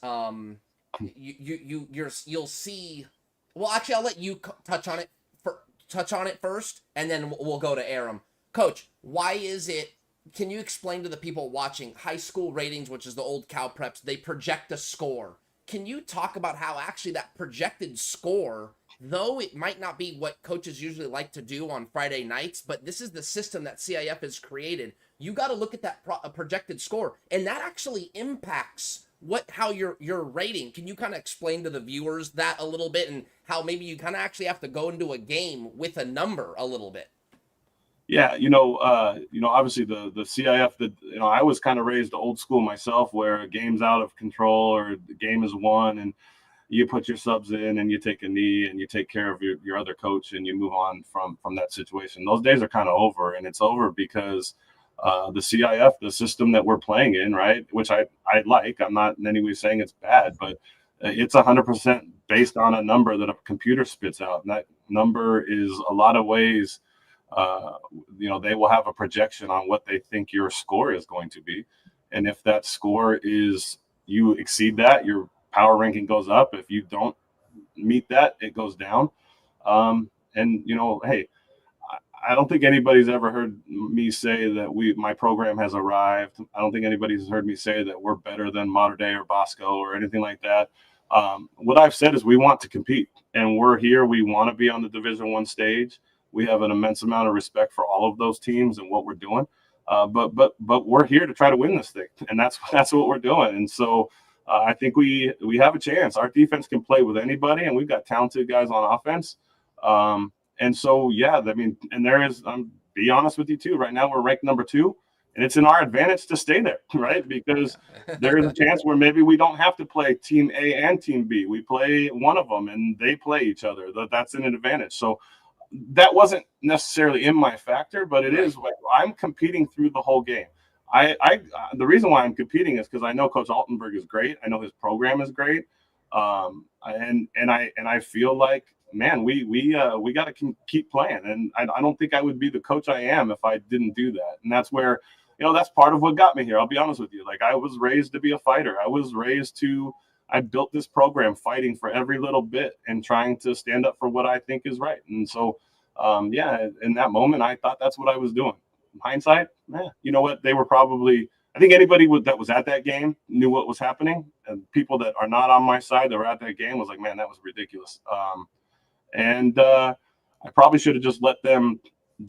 You'll see. Well, actually, I'll let you touch on it first, and then we'll go to Aram. Coach, why is it? Can you explain to the people watching high school ratings, which is the old Cal Preps? They project a score. Can you talk about how actually that projected score, though it might not be what coaches usually like to do on Friday nights, but this is the system that CIF has created. You got to look at that projected score, and that actually impacts how you're rating. Can you kind of explain to the viewers that a little bit, and how maybe you kind of actually have to go into a game with a number a little bit? Yeah, obviously the CIF I was kind of raised old school myself, where a game's out of control or the game is won and you put your subs in and you take a knee and you take care of your other coach and you move on from that situation. Those days are kind of over, and it's over because the CIF, the system that we're playing in, right, which I like, I'm not in any way saying it's bad, but it's 100% based on a number that a computer spits out. And that number is a lot of ways, they will have a projection on what they think your score is going to be. And if that score is, you exceed that, your power ranking goes up. If you don't meet that, it goes down. Hey, I don't think anybody's ever heard me say that my program has arrived. I don't think anybody's heard me say that we're better than Mater Dei or Bosco or anything like that. What I've said is we want to compete, and we're here. We want to be on the Division I stage. We have an immense amount of respect for all of those teams and what we're doing. But we're here to try to win this thing, and that's what we're doing. And so I think we have a chance. Our defense can play with anybody, and we've got talented guys on offense. And so, yeah, I mean, and there is, be honest with you too, right now we're ranked number 2, and it's in our advantage to stay there, right? Because there is a chance where maybe we don't have to play Team A and Team B. We play one of them, and they play each other. That's an advantage. So that wasn't necessarily in my factor, but it is. I'm competing through the whole game. The reason why I'm competing is because I know Coach Altenberg is great. I know his program is great, and I feel like, man, we got to keep playing. And I don't think I would be the coach I am if I didn't do that. And that's where, that's part of what got me here. I'll be honest with you. Like, I was raised to be a fighter. I built this program fighting for every little bit and trying to stand up for what I think is right. And so, in that moment, I thought that's what I was doing. In hindsight, you know what? They were probably, I think anybody that was at that game knew what was happening. And people that are not on my side that were at that game was like, man, that was ridiculous. And I probably should have just let them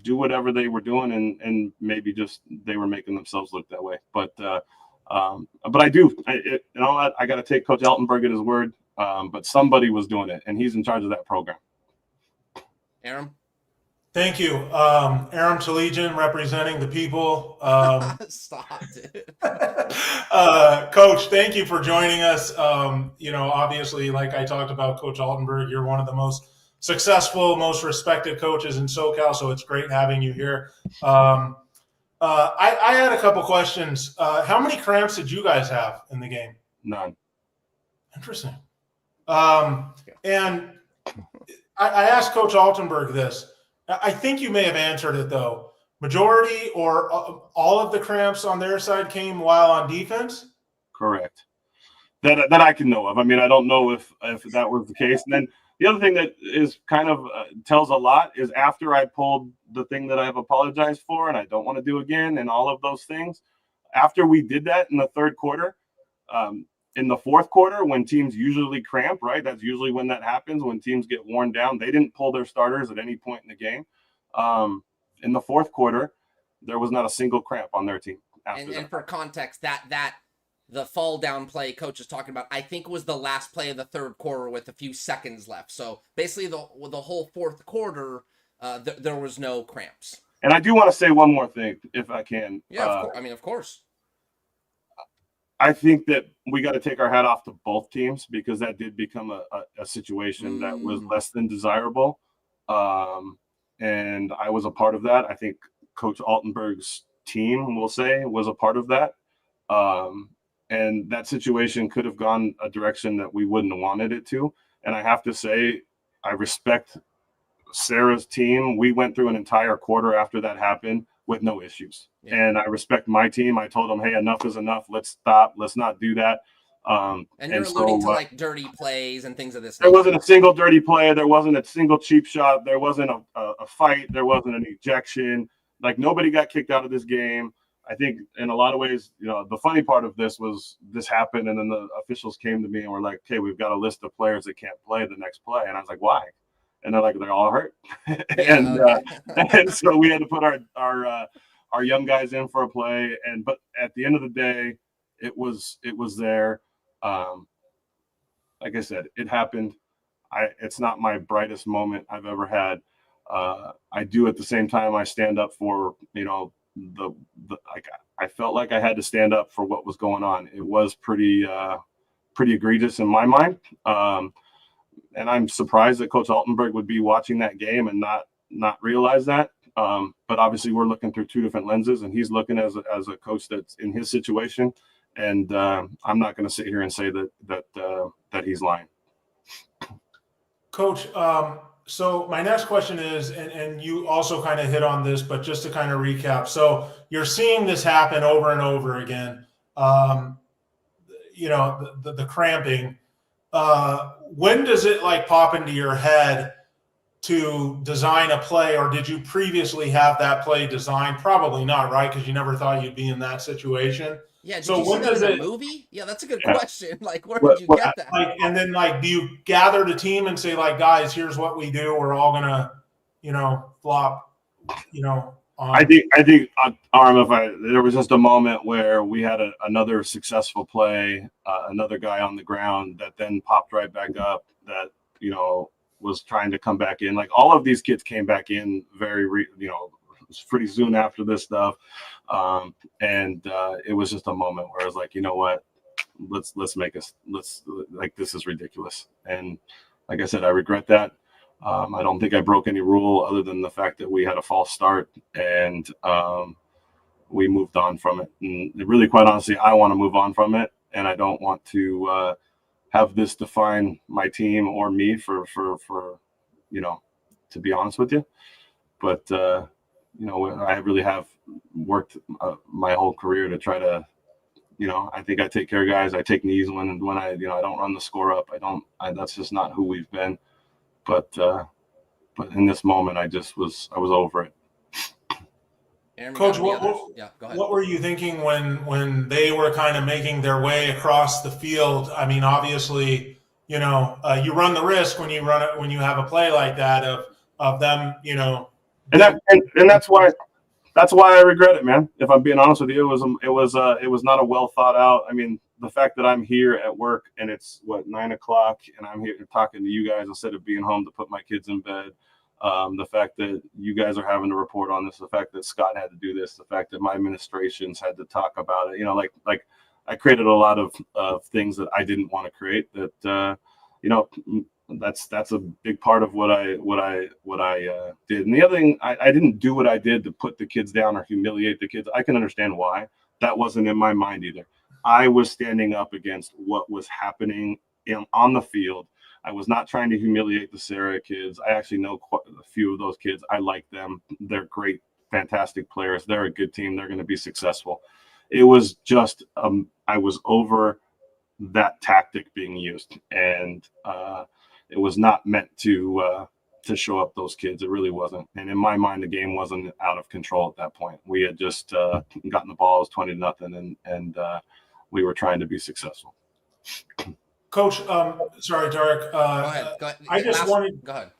do whatever they were doing, and maybe just they were making themselves look that way. But I do, I got to take Coach Altenberg at his word. But somebody was doing it, and he's in charge of that program. Aram? Thank you. Aram Tolegian, representing the people. Stop, dude. Coach, thank you for joining us. Obviously, like I talked about, Coach Altenberg, you're one of the most successful, most respected coaches in SoCal, so it's great having you here. I had a couple questions. How many cramps did you guys have in the game? None. Interesting. And I asked Coach Altenberg this. I think you may have answered it, though. Majority or all of the cramps on their side came while on defense? Correct. That I can know of. I mean, I don't know if that was the case. And then the other thing that is kind of tells a lot is after I pulled the thing that I've apologized for and I don't want to do again and all of those things, after we did that in the third quarter, in the fourth quarter, when teams usually cramp, right? That's usually when that happens, when teams get worn down. They didn't pull their starters at any point in the game. In the fourth quarter, there was not a single cramp on their team. And for context, that the fall down play coach is talking about, I think was the last play of the third quarter with a few seconds left. So basically the whole fourth quarter, there was no cramps. And I do want to say one more thing, if I can. Yeah, of course. I think that we got to take our hat off to both teams because that did become a situation that was less than desirable. And I was a part of that. I think Coach Altenberg's team, we'll say, was a part of that. And that situation could have gone a direction that we wouldn't have wanted it to. And I have to say, I respect Serra's team. We went through an entire quarter after that happened with no issues. Yeah. And I respect my team. I told them, hey, enough is enough. Let's stop. Let's not do that. And you're alluding to like dirty plays and things of this nature. There wasn't a single dirty play. There wasn't a single cheap shot. There wasn't a fight. There wasn't an ejection. Like, nobody got kicked out of this game. I think in a lot of ways, the funny part of this was this happened, and then the officials came to me and were like, okay, we've got a list of players that can't play the next play. And I was like, why? And they're like, they're all hurt. And so we had to put our young guys in for a play. But at the end of the day, it was there. Like I said, it happened. It's not my brightest moment I've ever had. I do at the same time I stand up for, I felt like I had to stand up for what was going on. It was pretty egregious in my mind. And I'm surprised that Coach Altenberg would be watching that game and not realize that. But obviously we're looking through two different lenses, and he's looking as a coach that's in his situation. And I'm not going to sit here and say that he's lying. Coach, so my next question is, and you also kind of hit on this, but just to kind of recap. So you're seeing this happen over and over again. The cramping. When does it pop into your head to design a play, or did you previously have that play designed? Probably not, right? Because you never thought you'd be in that situation. Yeah, did So you see when that does in a it movie? Yeah, that's a good Yeah. question. Like, where did you get that? like? And then like, do you gather the team and say like, guys, here's what we do. We're all gonna, flop, on. I think Aram, if there was just a moment where we had another successful play, another guy on the ground that then popped right back up that was trying to come back in. Like all of these kids came back in pretty soon after this stuff, and it was just a moment where I was like, you know what, let's like this is ridiculous. And like I said, I regret that. I don't think I broke any rule other than the fact that we had a false start and we moved on from it. And really, quite honestly, I want to move on from it, and I don't want to have this define my team or me for to be honest with you. But I really have worked my whole career to try to. I think I take care of guys. I take knees when I don't run the score up. That's just not who we've been. But in this moment, I was over it. Aaron, Coach, go ahead. what were you thinking when they were kind of making their way across the field? I mean, obviously, you run the risk when you have a play like that of them, and that's why I regret it, man. If I'm being honest with you, it was not a well thought out. I mean, the fact that I'm here at work and it's 9:00 and I'm here talking to you guys instead of being home to put my kids in bed. The fact that you guys are having to report on this, the fact that Scott had to do this, the fact that my administrations had to talk about it, like I created a lot of things that I didn't want to create that, that's a big part of what I did. And the other thing, I didn't do what I did to put the kids down or humiliate the kids. I can understand why. That wasn't in my mind either. I was standing up against what was happening on the field. I was not trying to humiliate the Serra kids. I actually know quite a few of those kids. I like them. They're great, fantastic players. They're a good team. They're going to be successful. It was just I was over that tactic being used, and it was not meant to show up those kids. It really wasn't. And in my mind, the game wasn't out of control at that point. We had just gotten the ball. It was 20-0, and we were trying to be successful. Coach, sorry, Tarek. Go ahead. I just wanted go ahead.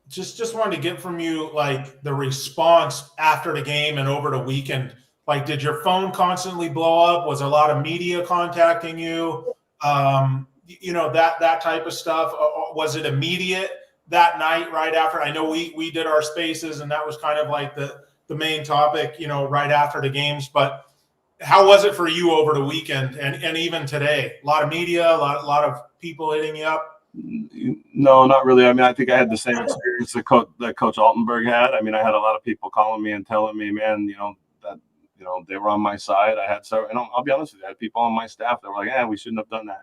Just wanted to get from you like the response after the game and over the weekend. Like, did your phone constantly blow up? Was a lot of media contacting you? That type of stuff. Was it immediate that night right after? I know we did our spaces and that was kind of like the main topic, right after the games. But how was it for you over the weekend and even today? A lot of media, a lot of people hitting you up. No, not really. I mean, I think I had the same experience that Coach Altenberg had. I mean, I had a lot of people calling me and telling me, man, that they were on my side. I had several, and I'll be honest with you, I had people on my staff that were like, "Yeah, we shouldn't have done that."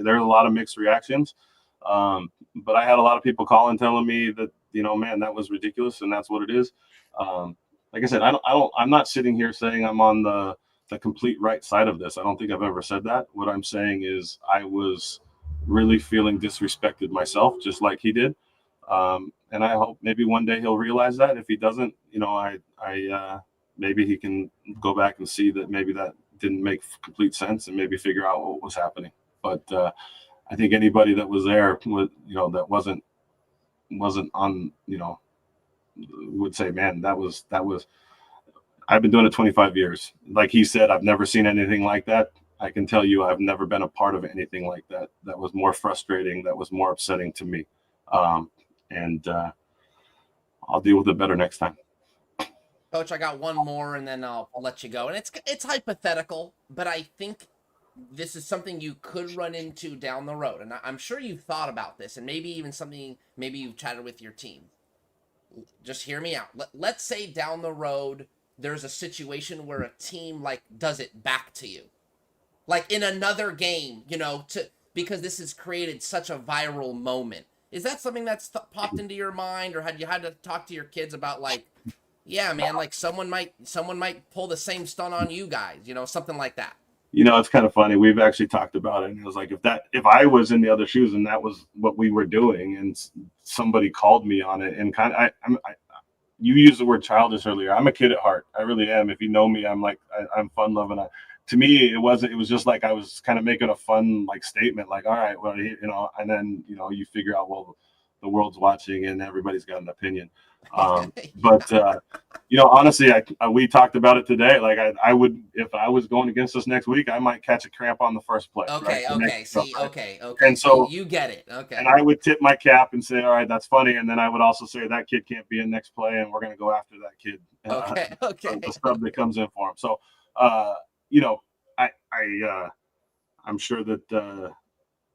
There's a lot of mixed reactions. But I had a lot of people calling, telling me that, man, that was ridiculous, and that's what it is. Like I said, I'm not sitting here saying I'm on the complete right side of this. I don't think I've ever said that. What I'm saying is I was really feeling disrespected myself, just like he did. And I hope maybe one day he'll realize that. If he doesn't, maybe he can go back and see that maybe that didn't make complete sense and maybe figure out what was happening. But I think anybody that was there, that wasn't on, would say, man, that was. I've been doing it 25 years. Like he said, I've never seen anything like that. I can tell you I've never been a part of anything like that. That was more frustrating. That was more upsetting to me. And I'll deal with it better next time. Coach, I got one more and then I'll let you go. And it's hypothetical, but I think this is something you could run into down the road. And I'm sure you've thought about this and maybe even something maybe you've chatted with your team. Just hear me out. Let's say down the road there's a situation where a team does it back to you. Like in another game, because this has created such a viral moment. Is that something that's popped into your mind, or had you had to talk to your kids about yeah, man, someone might pull the same stunt on you guys, something like that? It's kind of funny. We've actually talked about it, and it was like if I was in the other shoes and that was what we were doing, and somebody called me on it, and you used the word childish earlier. I'm a kid at heart. I really am. If you know me, I'm fun loving. to me, it wasn't. It was just like I was kind of making a fun like statement, like, all right, well, and then you figure out, well, the world's watching and everybody's got an opinion. But honestly, we talked about it today. Like I would, if I was going against us next week, I might catch a cramp on the first play. Okay, right? okay, see, right? okay. And so you get it. Okay. And I would tip my cap and say, all right, that's funny. And then I would also say that kid can't be in next play, and we're going to go after that kid. Okay. The sub that comes in for him. So,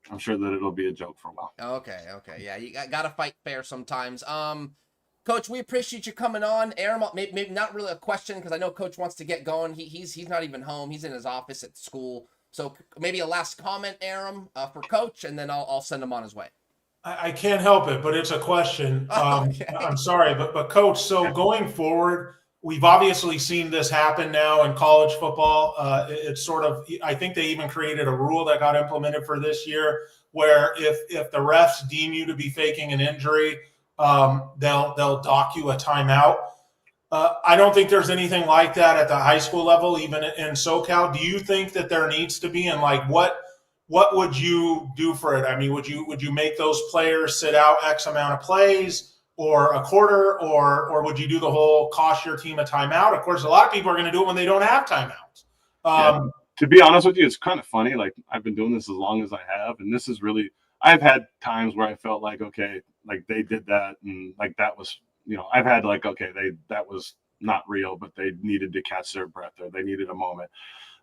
I'm sure that it'll be a joke for a while. Okay. Yeah, you got to fight fair sometimes. Coach, we appreciate you coming on. Aram, maybe not really a question because I know Coach wants to get going. He's not even home. He's in his office at school. So maybe a last comment, Aram, for Coach, and then I'll send him on his way. I can't help it, but it's a question. Okay. I'm sorry, but Coach, so going forward, we've obviously seen this happen now in college football. It's sort of, I think they even created a rule that got implemented for this year where if the refs deem you to be faking an injury, they'll dock you a timeout. I don't think there's anything like that at the high school level, even in SoCal. Do you think that there needs to be, and like what would you do for it? I mean, would you make those players sit out X amount of plays or a quarter, or would you do the whole cost your team a timeout? Of course, a lot of people are going to do it when they don't have timeouts. To be honest with you, it's kind of funny. Like I've been doing this as long as I have, and this is really, I've had times where I felt like, okay, like they did that, and like that was, I've had like, okay, that was not real, but they needed to catch their breath or they needed a moment.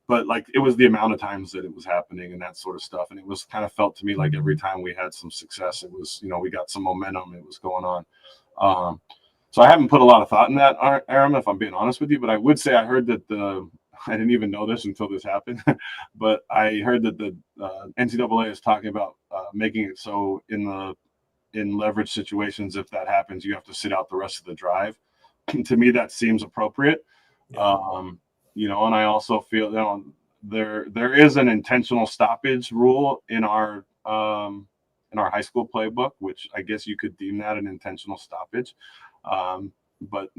But like it was the amount of times that it was happening and that sort of stuff, and it was kind of felt to me like every time we had some success, it was, we got some momentum, it was going on. So I haven't put a lot of thought in that, Aram, if I'm being honest with you. But I would say I heard that I didn't even know this until this happened, but I heard that the NCAA is talking about making it so in leverage situations, if that happens, you have to sit out the rest of the drive. To me, that seems appropriate. Yeah. And I also feel there is an intentional stoppage rule in our high school playbook, which I guess you could deem that an intentional stoppage. But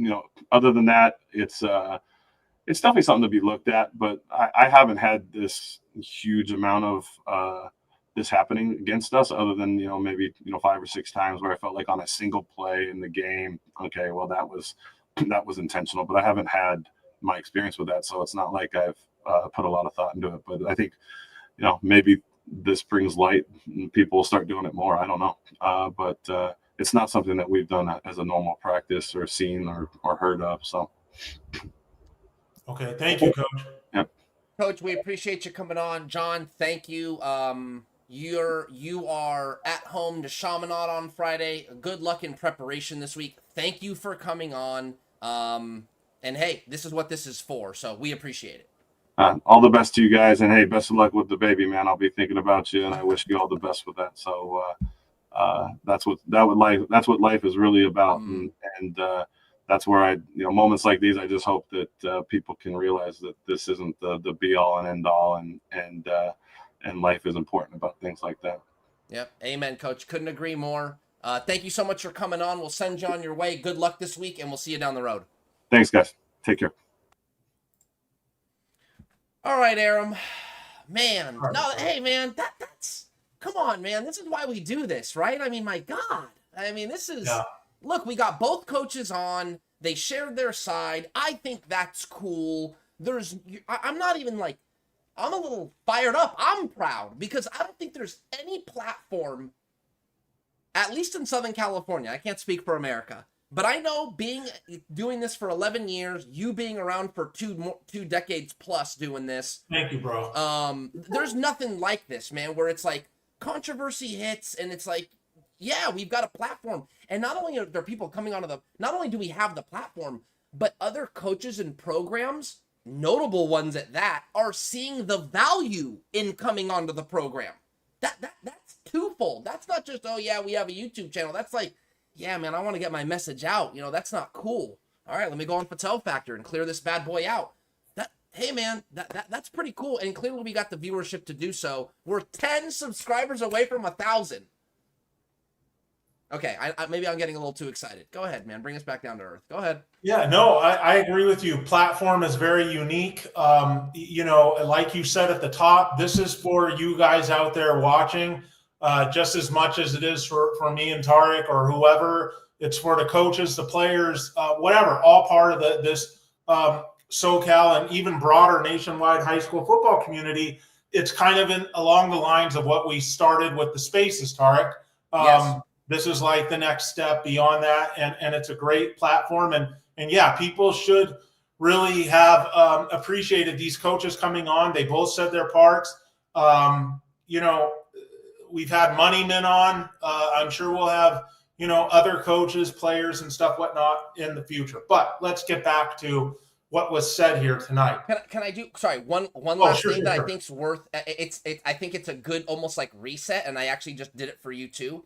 other than that, it's definitely something to be looked at. But I haven't had this huge amount of this happening against us, other than maybe 5 or 6 times where I felt like on a single play in the game, okay, well that was intentional. But I haven't had my experience with that, so it's not like I've put a lot of thought into it. But I think maybe this brings light and people will start doing it more. I don't know, but it's not something that we've done as a normal practice or seen or heard of. So okay, thank you, Coach. Yep. Coach, we appreciate you coming on. John, thank you. You are at home to Chaminade on Friday. Good luck in preparation this week. Thank you for coming on. And hey, this is what this is for, so we appreciate it. All the best to you guys, and hey, best of luck with the baby, man. I'll be thinking about you, and I wish you all the best with that. So that's what life is really about, and that's where moments like these, I just hope that people can realize that this isn't the be all and end all, and life is important about things like that. Yep, amen, Coach. Couldn't agree more. Thank you so much for coming on. We'll send you on your way. Good luck this week, and we'll see you down the road. Thanks, guys. Take care. All right, Aram. Man, no, hey, man, that's come on, man. This is why we do this, right? I mean, my God. I mean, this is look. We got both coaches on. They shared their side. I think that's cool. I'm not even like. I'm a little fired up. I'm proud because I don't think there's any platform, at least in Southern California. I can't speak for America. But I know doing this for 11 years, you being around for two decades plus doing this. Thank you, bro. There's nothing like this, man, where it's like controversy hits and it's like, yeah, we've got a platform. And not only are there people coming onto not only do we have the platform, but other coaches and programs, notable ones at that, are seeing the value in coming onto the program. That's twofold. That's not just, oh yeah, we have a YouTube channel. That's like, yeah, man, I want to get my message out. That's not cool. All right, let me go on FATTAL Factor and clear this bad boy out. Hey, man, that's pretty cool. And clearly we got the viewership to do so. We're 10 subscribers away from 1,000. Okay, maybe I'm getting a little too excited. Go ahead, man. Bring us back down to earth. Go ahead. Yeah, no, I agree with you. Platform is very unique. Like you said at the top, this is for you guys out there watching, just as much as it is for me and Tarek or whoever. It's for the coaches, the players, whatever, all part of this SoCal and even broader nationwide high school football community. It's kind of along the lines of what we started with the spaces, Tarek. Yes. This is like the next step beyond that, and it's a great platform. And yeah, people should really have appreciated these coaches coming on. They both said their parts. We've had money men on. I'm sure we'll have, other coaches, players and stuff, whatnot in the future. But let's get back to what was said here tonight. Can I do, sorry, one last thing that sure. I think's worth, I think it's a good, almost like reset, and I actually just did it for you too.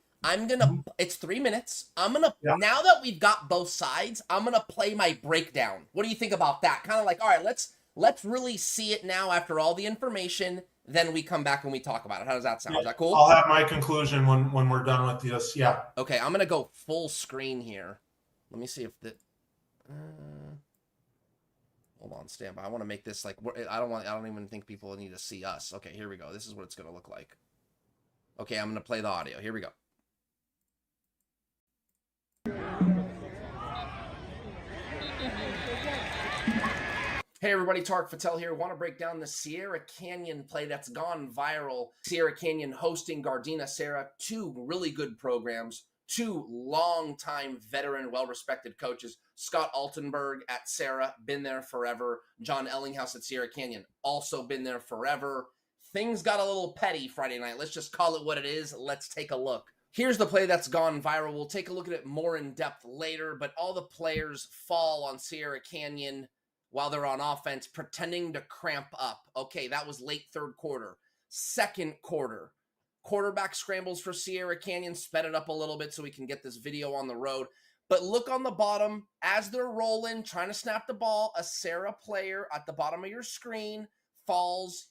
It's 3 minutes. Now that we've got both sides, I'm going to play my breakdown. What do you think about that? Kind of like, all right, let's really see it now after all the information. Then we come back and we talk about it. How does that sound? Is that cool? I'll have my conclusion when we're done with this. Yeah. Okay, I'm going to go full screen here. Let me see if hold on, stand by. I want to make this like, I don't even think people need to see us. Okay, here we go. This is what it's going to look like. Okay, I'm going to play the audio. Here we go. Hey everybody, Tarek FATTAL here. Want to break down the Sierra Canyon play that's gone viral. Sierra Canyon hosting Gardena Serra, two really good programs, two long-time veteran, well-respected coaches. Scott Altenberg at Serra, been there forever. Jon Ellinghouse at Sierra Canyon, also been there forever. Things got a little petty Friday night. Let's just call it what it is. Let's take a look. Here's the play that's gone viral. We'll take a look at it more in depth later, but all the players fall on Sierra Canyon while they're on offense, pretending to cramp up. Okay, that was late third quarter. Second quarter, quarterback scrambles for Sierra Canyon, sped it up a little bit so we can get this video on the road. But look on the bottom, as they're rolling, trying to snap the ball, a Serra player at the bottom of your screen falls,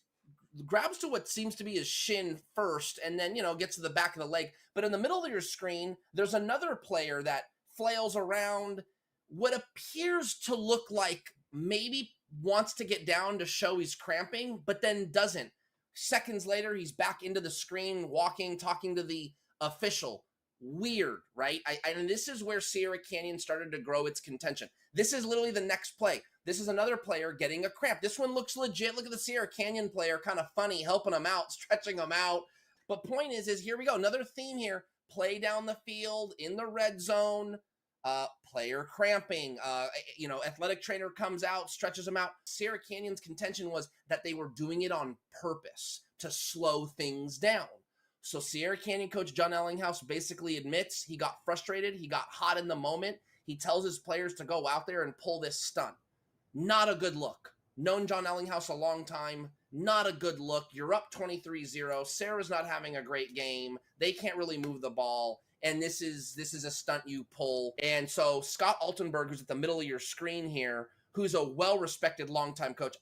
grabs to what seems to be his shin first, and then, gets to the back of the leg. But in the middle of your screen, there's another player that flails around what appears to look like maybe wants to get down to show he's cramping, but then doesn't. Seconds later, he's back into the screen, walking, talking to the official. Weird, right? And this is where Sierra Canyon started to grow its contention. This is literally the next play. This is another player getting a cramp. This one looks legit. Look at the Sierra Canyon player, kind of funny, helping him out, stretching him out. But point is here we go. Another theme here. Play down the field in the red zone. Player cramping, athletic trainer comes out, stretches them out. Sierra Canyon's contention was that they were doing it on purpose to slow things down. So Sierra Canyon coach Jon Ellinghouse basically admits he got frustrated, he got hot in the moment. He tells his players to go out there and pull this stunt. Not a good look. Known Jon Ellinghouse a long time. Not a good look. You're up 23-0. Serra's not having a great game. They can't really move the ball. And this is a stunt you pull. And so Scott Altenberg, who's at the middle of your screen here, who's a well-respected longtime coach,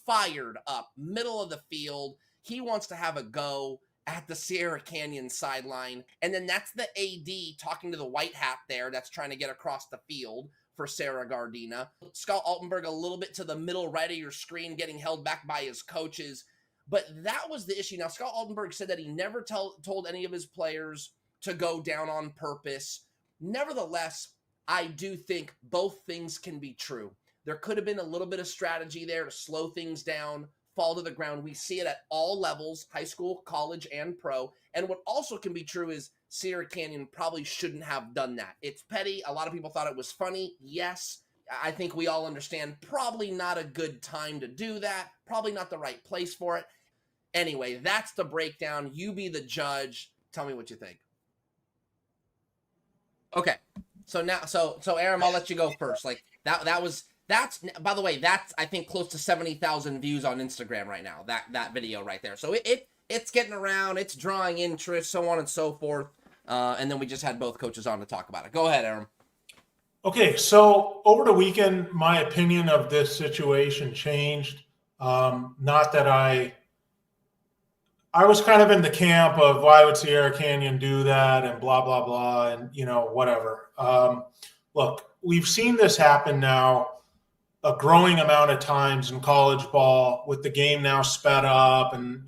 fired up, middle of the field. He wants to have a go at the Sierra Canyon sideline. And then that's the AD talking to the white hat there that's trying to get across the field for Serra Gardena. Scott Altenberg a little bit to the middle right of your screen, getting held back by his coaches. But that was the issue. Now, Scott Altenberg said that he never told any of his players to go down on purpose. Nevertheless, I do think both things can be true. There could have been a little bit of strategy there to slow things down, fall to the ground. We see it at all levels, high school, college, and pro. And what also can be true is Sierra Canyon probably shouldn't have done that. It's petty. A lot of people thought it was funny. Yes, I think we all understand probably not a good time to do that. Probably not the right place for it. Anyway, that's the breakdown. You be the judge. Tell me what you think. Okay, so now, so Aram, I'll let you go first. Like that's by the way, that's I think close to 70,000 views on Instagram right now. That video right there. So it's getting around, it's drawing interest, so on and so forth. And then we just had both coaches on to talk about it. Go ahead, Aram. Okay, so over the weekend, my opinion of this situation changed. Not that I I was kind of in the camp of why would Sierra Canyon do that and blah, blah, blah, and, whatever. Look, we've seen this happen now a growing amount of times in college ball with the game now sped up and,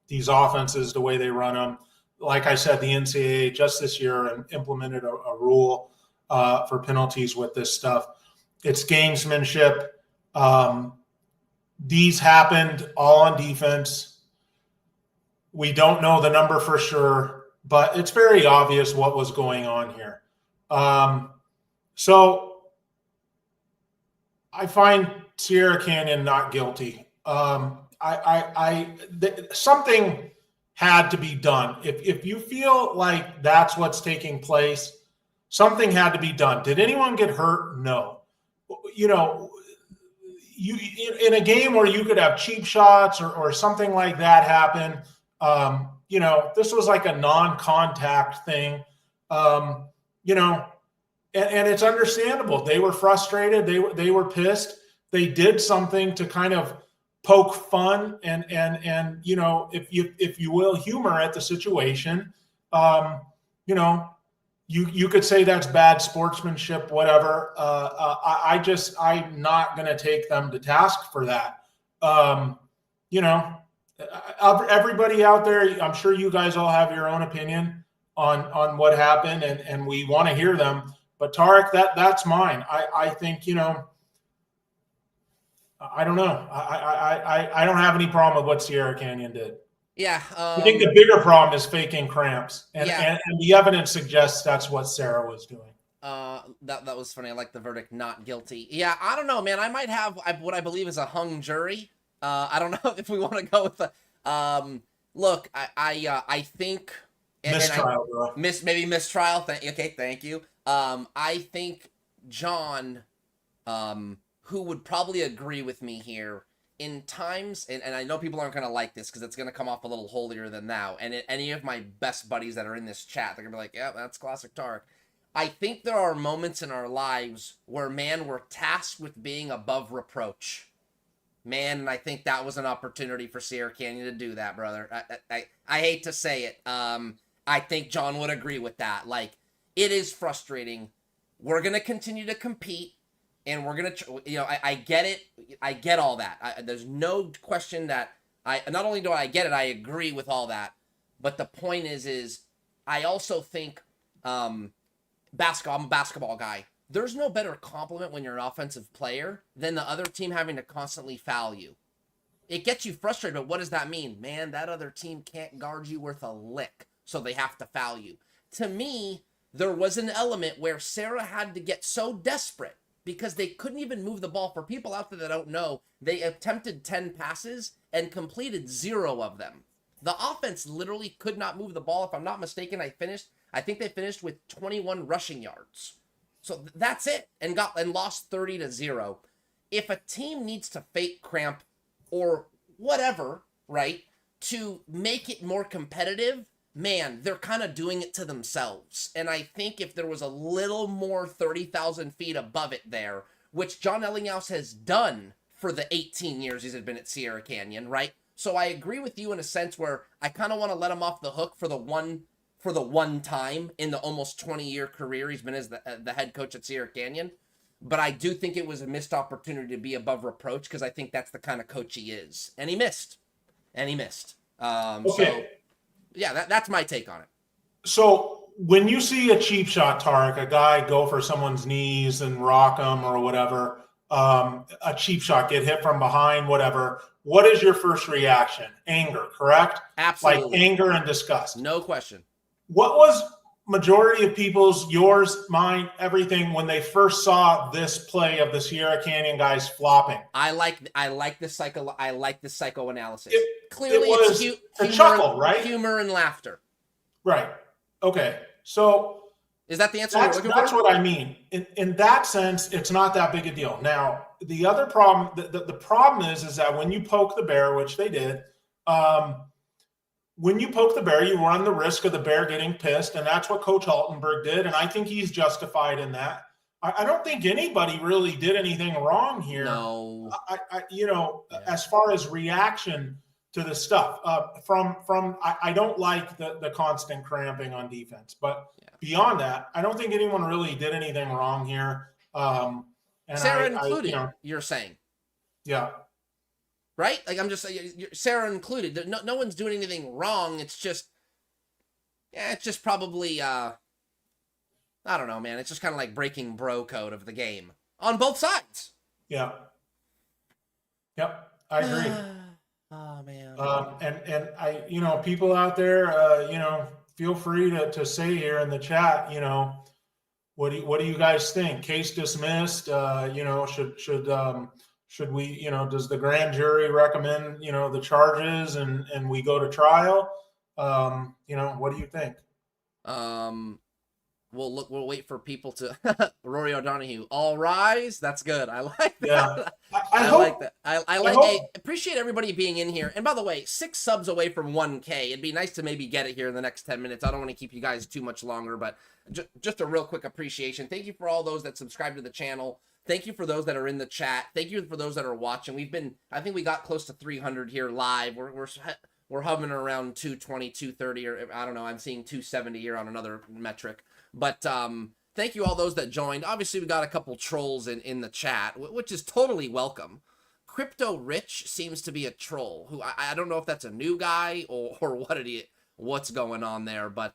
these offenses, the way they run them. Like I said, the NCAA just this year implemented a rule for penalties with this stuff. It's gamesmanship. These happened all on defense. We don't know the number for sure, but it's very obvious what was going on here. So I find Sierra Canyon not guilty. Something had to be done. If you feel like that's what's taking place, something had to be done. Did anyone get hurt? No. You in a game where you could have cheap shots or something like that happen. This was like a non-contact thing. And it's understandable. They were frustrated. They were pissed. They did something to kind of poke fun and if you will, humor at the situation. You could say that's bad sportsmanship, whatever. I'm not going to take them to task for that. Everybody out there, I'm sure you guys all have your own opinion on what happened, and we want to hear them. But Tarek, that's mine. I think, I don't know. I don't have any problem with what Sierra Canyon did. Yeah. I think the bigger problem is faking cramps. And the evidence suggests that's what Serra was doing. That was funny. I like the verdict, not guilty. Yeah, I don't know, man. I might have what I believe is a hung jury. I don't know if we want to go with the look, I think mistrial, bro. Maybe mistrial. Thank you. I think Jon, who would probably agree with me here, in times, and I know people aren't going to like this because it's going to come off a little holier than thou, and any of my best buddies that are in this chat, they're going to be like, yeah, that's classic Tarek. I think there are moments in our lives where, man, we're tasked with being above reproach. Man, and I think that was an opportunity for Sierra Canyon to do that, brother. I hate to say it. I think Jon would agree with that. Like, it is frustrating. We're going to continue to compete. And we're going to, I get it. I get all that. There's no question that not only do I get it, I agree with all that. But the point is I also think I'm a basketball guy. There's no better compliment when you're an offensive player than the other team having to constantly foul you. It gets you frustrated, but what does that mean? Man, that other team can't guard you worth a lick, so they have to foul you. To me, there was an element where Serra had to get so desperate because they couldn't even move the ball. For people out there that don't know, they attempted 10 passes and completed 0 of them. The offense literally could not move the ball. If I'm not mistaken, I think they finished with 21 rushing yards. So that's it, and lost 30-0. If a team needs to fake cramp or whatever, right, to make it more competitive, man, they're kind of doing it to themselves. And I think if there was a little more 30,000 feet above it there, which Jon Ellinghouse has done for the 18 years he's been at Sierra Canyon, right? So I agree with you in a sense where I kind of want to let him off the hook for the one time in the almost 20-year career he's been as the head coach at Sierra Canyon. But I do think it was a missed opportunity to be above reproach because I think that's the kind of coach he is. And he missed. Okay. So, yeah, that's my take on it. So when you see a cheap shot, Tarek, a guy go for someone's knees and rock them or whatever, a cheap shot, get hit from behind, whatever, what is your first reaction? Anger, correct? Absolutely. Like anger and disgust. No question. What was majority of people's, yours, mine, everything, when they first saw this play of the Sierra Canyon guys flopping? I like the psychoanalysis. Clearly, it's a chuckle, right? Humor and laughter. Right. Okay. So is that the answer? That's what I mean. In that sense, it's not that big a deal. Now, the other problem, the problem is that when you poke the bear, which they did, when you poke the bear, you run the risk of the bear getting pissed, and that's what Coach Altenberg did, and I think he's justified in that. I don't think anybody really did anything wrong here. No. As far as reaction, to the stuff. I don't like the constant cramping on defense, but beyond that, I don't think anyone really did anything wrong here. And Serra included, you know, you're saying. yeah. Right? Like, I'm just saying, Serra included. No one's doing anything wrong. It's just probably, I don't know, man. It's just kind of like breaking bro code of the game on both sides. Yeah. Yep. I agree. Oh, man. And I, you know, people out there, you know, feel free to say here in the chat, you know, what do you guys think? Case dismissed, you know, should we, you know, does the grand jury recommend, you know, the charges and we go to trial? You know, what do you think? We'll wait for people to Rory O'Donoghue. All rise. That's good. I like that. Yeah. I like that. I appreciate everybody being in here. And by the way, 6 subs away from 1K. It'd be nice to maybe get it here in the next 10 minutes. I don't want to keep you guys too much longer, but just a real quick appreciation. Thank you for all those that subscribe to the channel. Thank you for those that are in the chat. Thank you for those that are watching. I think we got close to 300 here live. We're hovering around 220, 230, or I don't know. I'm seeing 270 here on another metric. But thank you all those that joined. Obviously, we got a couple trolls in the chat, which is totally welcome. Crypto Rich seems to be a troll who I don't know if that's a new guy or what's going on there. But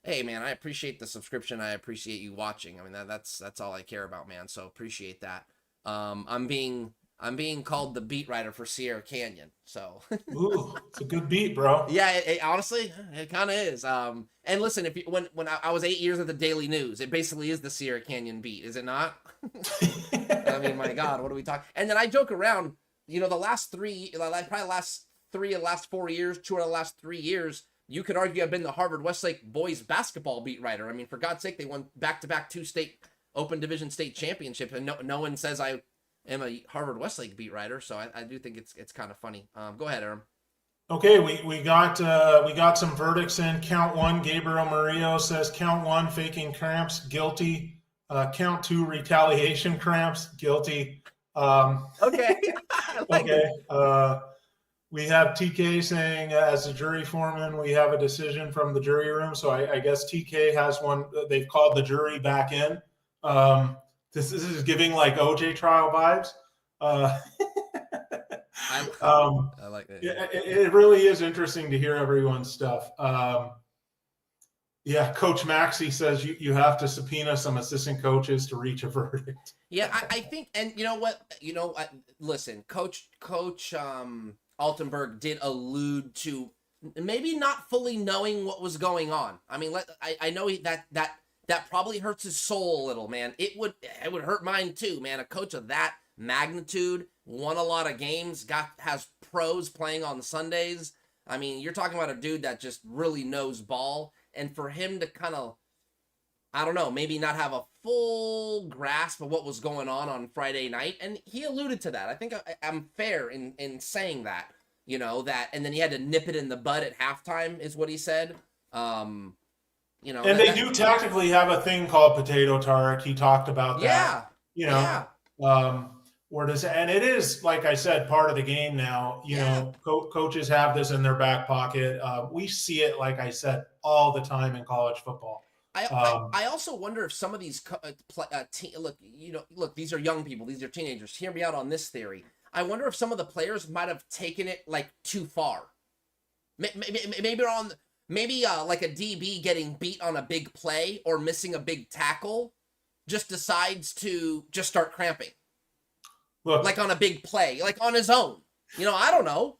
hey, man, I appreciate the subscription. I appreciate you watching. I mean, that's all I care about, man. So appreciate that. I'm being called the beat writer for Sierra Canyon. So Ooh, it's a good beat, bro. yeah, honestly, it kind of is. And listen, if you, when I was 8 years at the Daily News, it basically is the Sierra Canyon beat, is it not? I mean, my God, what are we talking? And then I joke around, you know, the last 4 years, 2 out of the last 3 years, you could argue I've been the Harvard Westlake boys basketball beat writer. I mean, for God's sake, they won back-to-back 2 state Open Division state championships, and no one says I am a Harvard Westlake beat writer. So I do think it's kind of funny. Go ahead, Aram. Okay, we got some verdicts in. Count 1, Gabriel Murillo says count 1, faking cramps, guilty. Count 2, retaliation cramps, guilty. Okay. Okay. We have TK saying, as a jury foreman, we have a decision from the jury room. So I guess TK has one. They've called the jury back in. This is giving like OJ trial vibes. I like that. It really is interesting to hear everyone's stuff. Yeah, Coach Maxey says you have to subpoena some assistant coaches to reach a verdict. Yeah, I think, and you know what? Listen, Coach Altenberg did allude to maybe not fully knowing what was going on. I mean, I know that probably hurts his soul a little, man. It would hurt mine too, man. A coach of that magnitude, won a lot of games, has pros playing on Sundays. I mean, you're talking about a dude that just really knows ball, and for him to kind of, I don't know, maybe not have a full grasp of what was going on Friday night, and he alluded to that. I think I'm fair in saying that, you know, that, and then he had to nip it in the bud at halftime is what he said. You know, and they do tactically have a thing called potato Tarek. He talked about that. Yeah. You know, and it is, like I said, part of the game now. You know, coaches have this in their back pocket. We see it, like I said, all the time in college football. I also wonder if some of these look, these are young people, these are teenagers. Hear me out on this theory. I wonder if some of the players might have taken it like too far. Maybe like a DB getting beat on a big play or missing a big tackle just decides to just start cramping. Look, like on a big play, like on his own. You know, I don't know.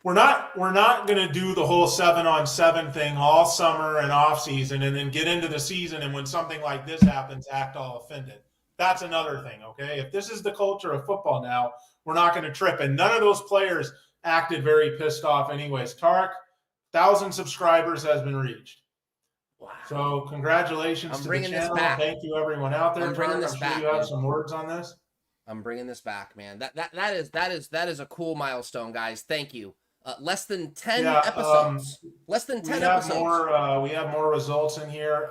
We're not going to do the whole 7-on-7 thing all summer and off season and then get into the season, and when something like this happens, act all offended. That's another thing, okay? If this is the culture of football now, we're not going to trip. And none of those players acted very pissed off anyways. Tarek, 1,000 subscribers has been reached. Wow. So congratulations to the channel. Thank you everyone out there. I'm bringing this back. You have some words on this. I'm bringing this back, man. That is a cool milestone, guys. Thank you. Less than 10 episodes. Less than 10 episodes. We have more results in here.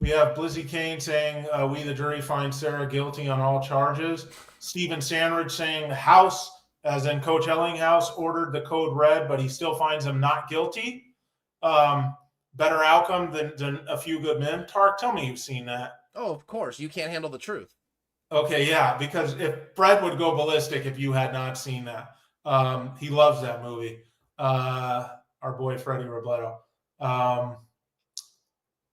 We have Blizzy Kane saying, we the jury find Serra guilty on all charges. Stephen Sandridge saying the House as in Coach Ellinghouse ordered the code red, but he still finds him not guilty. Better outcome than a few good men. Tarek, tell me you've seen that. Oh, of course. You can't handle the truth. Okay, yeah, because if Fred would go ballistic if you had not seen that. He loves that movie. Our boy Freddie Robledo.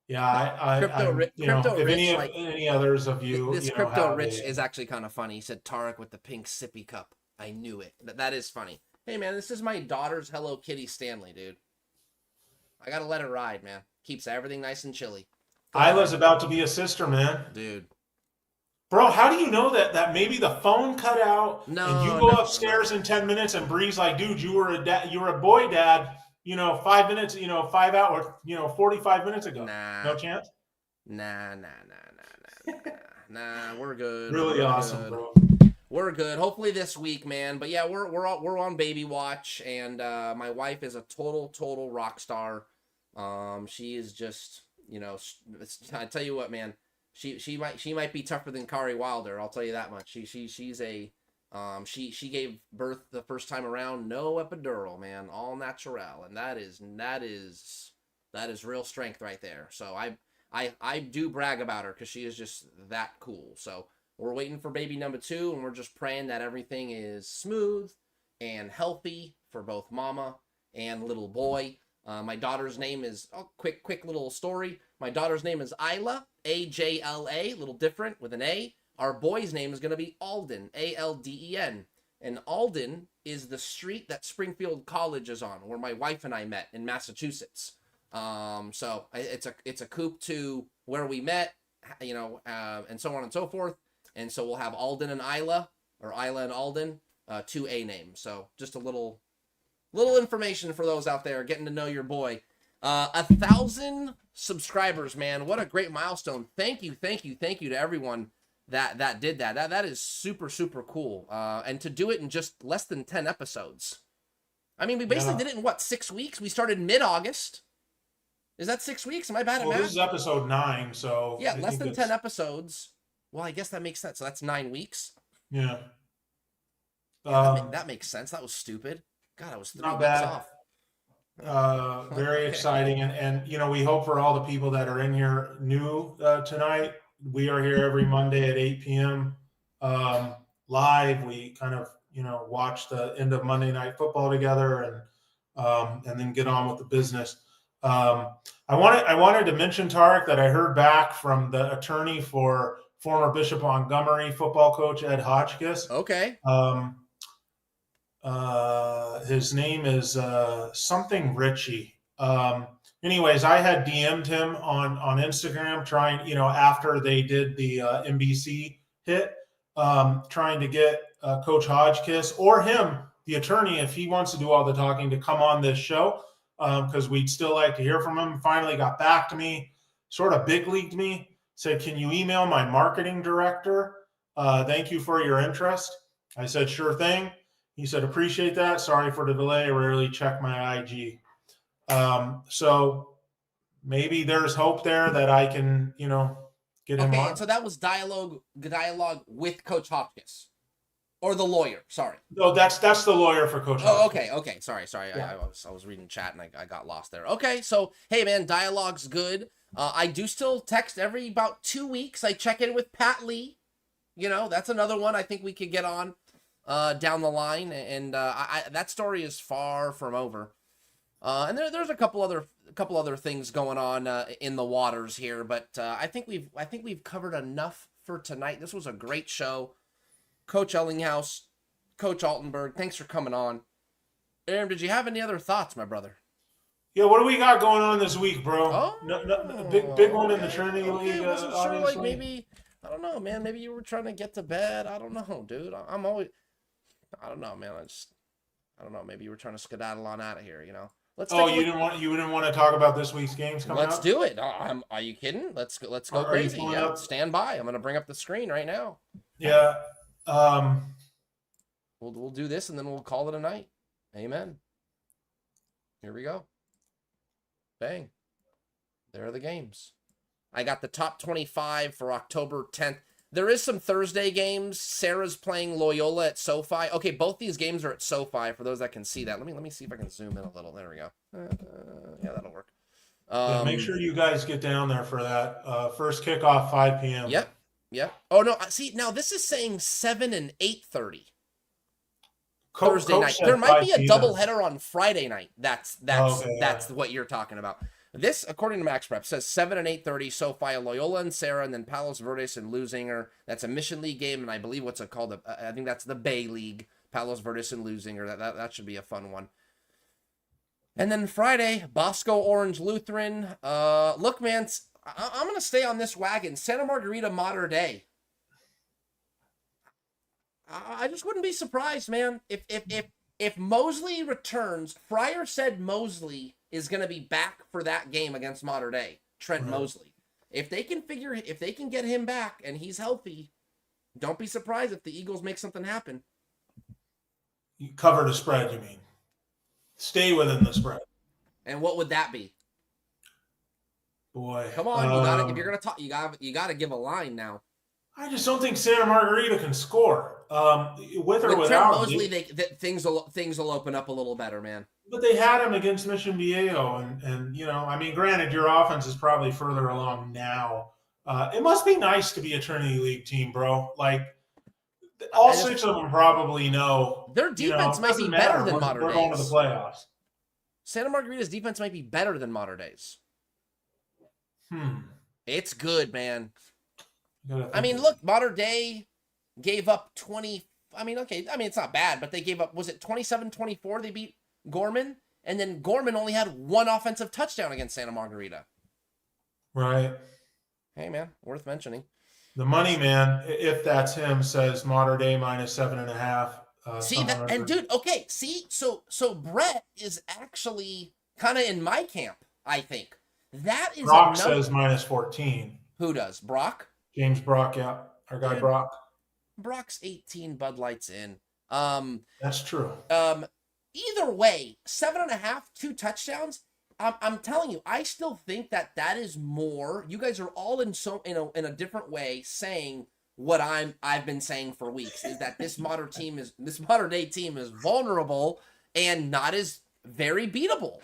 Yeah, if any others of you, this you know, crypto have rich is actually kind of funny. He said Tarek with the pink sippy cup. I knew it. That is funny. Hey man, this is my daughter's Hello Kitty Stanley, dude. I gotta let it ride, man. Keeps everything nice and chilly. Isla's about to be a sister, man. Dude. Bro, how do you know that maybe the phone cut out and you go upstairs in 10 minutes and Bree's like, dude, you were a boy dad, 5 minutes, 5 hours, 45 minutes ago. Nah. No chance? Nah, we're good. Really we're awesome, good. bro. We're good. Hopefully this week, man. But yeah, we're on baby watch, and my wife is a total rock star. She is just, I tell you what, man. She might be tougher than Kari Wilder. I'll tell you that much. She's a she gave birth the first time around, no epidural, man, all natural, and that is real strength right there. So I do brag about her because she is just that cool. So we're waiting for baby number 2, and we're just praying that everything is smooth and healthy for both mama and little boy. My daughter's name is, quick little story. My daughter's name is Isla, A-J-L-A, a little different with an A. Our boy's name is going to be Alden, A-L-D-E-N. And Alden is the street that Springfield College is on, where my wife and I met in Massachusetts. So it's a coupe to where we met, and so on and so forth. And so we'll have Alden and Isla, or Isla and Alden, 2 A names. So just a little information for those out there getting to know your boy. 1,000 subscribers, man. What a great milestone. Thank you to everyone that did that. That is super cool. And to do it in just less than 10 episodes. I mean, we basically did it in 6 weeks? We started mid-August. Is that 6 weeks? Am I bad at math? This is episode 9, so yeah, less than 10 episodes. Well, I guess that makes sense. So that's 9 weeks. Yeah. That makes sense. That was stupid. God, I was 3 weeks off. Very exciting, and we hope for all the people that are in here new tonight. We are here every Monday at 8 p.m. Live. We kind of watch the end of Monday Night Football together, and then get on with the business. I wanted to mention, Tarek, that I heard back from the attorney for former Bishop Montgomery football coach Ed Hotchkiss. Okay. His name is something Richie. Anyways, I had DM'd him on Instagram trying, after they did the NBC hit, trying to get Coach Hotchkiss or him, the attorney, if he wants to do all the talking, to come on this show, because we'd still like to hear from him. Finally got back to me, sort of big leagued me, said, "Can you email my marketing director? Thank you for your interest." I said, "Sure thing." He said, "Appreciate that. Sorry for the delay. I rarely check my IG." So maybe there's hope there that I can, get him on. Okay, so that was dialogue with Coach Hopkins, or the lawyer. Sorry. No, that's the lawyer for Coach Hopkins. Okay. Sorry. Yeah. I was reading chat and I got lost there. Okay, so hey man, dialogue's good. I do still text every about 2 weeks. I check in with Pat Lee. That's another one I think we could get on down the line, and that story is far from over. And there's a couple other things going on in the waters here, but I think we've covered enough for tonight. This was a great show. Coach Ellinghouse, Coach Altenberg, thanks for coming on. Aram, did you have any other thoughts, my brother? Yeah, what do we got going on this week, bro? Oh, big one in the Trinity League. I wasn't sure, like maybe, I don't know, man. Maybe you were trying to get to bed. I don't know, dude. I'm always, I don't know, man. I don't know. Maybe you were trying to skedaddle on out of here, Let's. Oh, you didn't want to talk about this week's games coming up? Let's do it. Are you kidding? Let's go crazy. Yeah, up? Stand by. I'm gonna bring up the screen right now. Yeah. We'll do this and then we'll call it a night. Amen. Here we go. Bang. There are the games. I got the top 25 for October 10th. There is some Thursday games. Serra's playing Loyola at SoFi. Okay, both these games are at SoFi for those that can see that. Let me see if I can zoom in a little. There we go. Yeah, that'll work. Yeah, make sure you guys get down there for that. First kickoff, 5 p.m. Yep. Oh no, see now this is saying 7 and 8:30 Thursday night. There might be a doubleheader on Friday night. That's what you're talking about. This, according to Max Prep, says 7 and 8:30 SoFi, Loyola and Serra, and then Palos Verdes and Lusinger. That's a Mission League game, and I believe what's it called? I think that's the Bay League. Palos Verdes and Lusinger. That should be a fun one. And then Friday, Bosco Orange Lutheran. Look, man, I'm gonna stay on this wagon. Santa Margarita Mater Dei. I just wouldn't be surprised, man. If Mosley returns, Fryer said Mosley is going to be back for that game against Mater Dei, Trent Mosley. If they can get him back and he's healthy, don't be surprised if the Eagles make something happen. You cover the spread, you mean? Stay within the spread. And what would that be? Boy, come on, if you're gonna talk, you gotta give a line now. I just don't think Santa Margarita can score. With or without Mosley, things will open up a little better, man. But they had him against Mission Viejo, and I mean, granted, your offense is probably further along now. It must be nice to be a Trinity League team, bro. Like all 6 of them probably know their defense might be better than Mater Dei's. We're going to the playoffs. Santa Margarita's defense might be better than Mater Dei's. It's good, man. I mean, look, Mater Dei gave up 20. I mean, it's not bad, but they gave up, was it 27-24? They beat Gorman, and then Gorman only had 1 offensive touchdown against Santa Margarita. Right. Hey, man, worth mentioning. The money man, if that's him, says Mater Dei minus 7.5. See that, and dude, okay, see, so Brett is actually kind of in my camp. I think that is. Brock says minus 14. Who does? Brock? James Brock, yeah, our guy Brock. Brock's 18 Bud Lights in. That's true. Either way, 7.5, 2 touchdowns. I'm telling you, I still think that is more. You guys are all in a different way saying what I've been saying for weeks, is that this Mater Dei team is vulnerable and not as very beatable.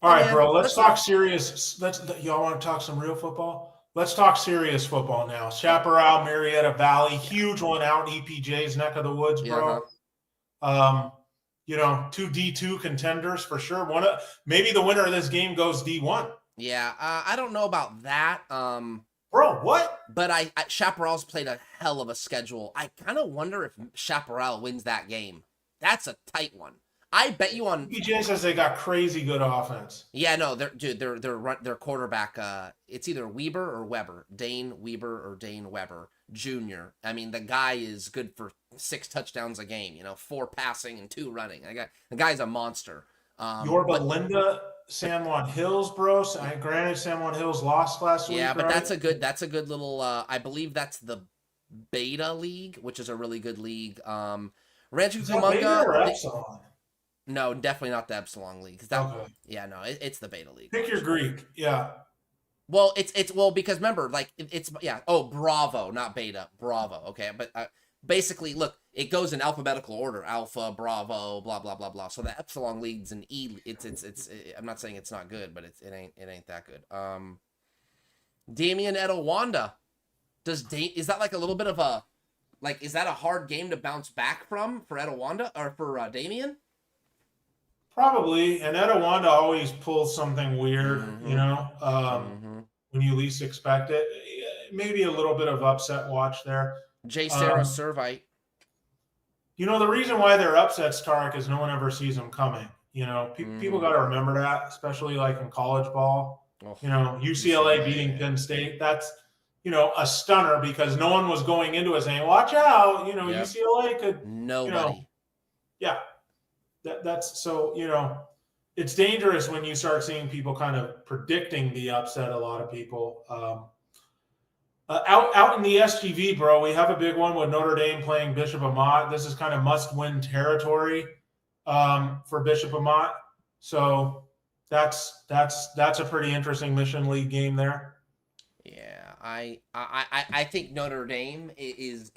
All right, bro. Let's talk serious. Y'all want to talk some real football? Let's talk serious football now. Chaparral, Marietta Valley, huge one out in EPJ's neck of the woods, bro. Yeah. 2 D2 contenders for sure. Maybe the winner of this game goes D1. Yeah, I don't know about that. Bro, what? But Chaparral's played a hell of a schedule. I kind of wonder if Chaparral wins that game. That's a tight one. I bet you on. EPJ says they got crazy good offense. Yeah, no, their quarterback. It's either Weber or Weber, Dane Weber or Dane Weber Jr. I mean, the guy is good for 6 touchdowns a game. 4 passing and 2 running. The guy's a monster. Yorba Linda, San Juan Hills, bro. Granted, San Juan Hills lost last week. Yeah, but right? that's a good little. I believe that's the Beta League, which is a really good league. Rancho Cucamonga. Beta or Epsilon? No, definitely not the Epsilon League. Okay. Yeah, no, it's the Beta League. Pick your Greek. Yeah. Well, it's because remember, like it's Bravo, not Beta, Bravo. Okay, but basically, look, it goes in alphabetical order: Alpha, Bravo, blah blah blah blah. So the Epsilon League's an E. It's. I'm not saying it's not good, but it ain't that good. Damian Etowanda, is that like a little bit of a, like, is that a hard game to bounce back from for Etowanda or for Damian? Probably, and Etowanda always pulls something weird, when you least expect it. Maybe a little bit of upset watch there. J. Serra Servite. The reason why they're upsets, Tarek, is no one ever sees them coming. People got to remember that, especially like in college ball. UCLA beating Penn State. That's, a stunner because no one was going into it saying, watch out, UCLA could. Nobody. Yeah. That's so, it's dangerous when you start seeing people kind of predicting the upset. A lot of people out in the SGV, bro, we have a big one with Notre Dame playing Bishop Amat. This is kind of must-win territory for Bishop Amat. So that's a pretty interesting Mission League game there. Yeah, I think Notre Dame is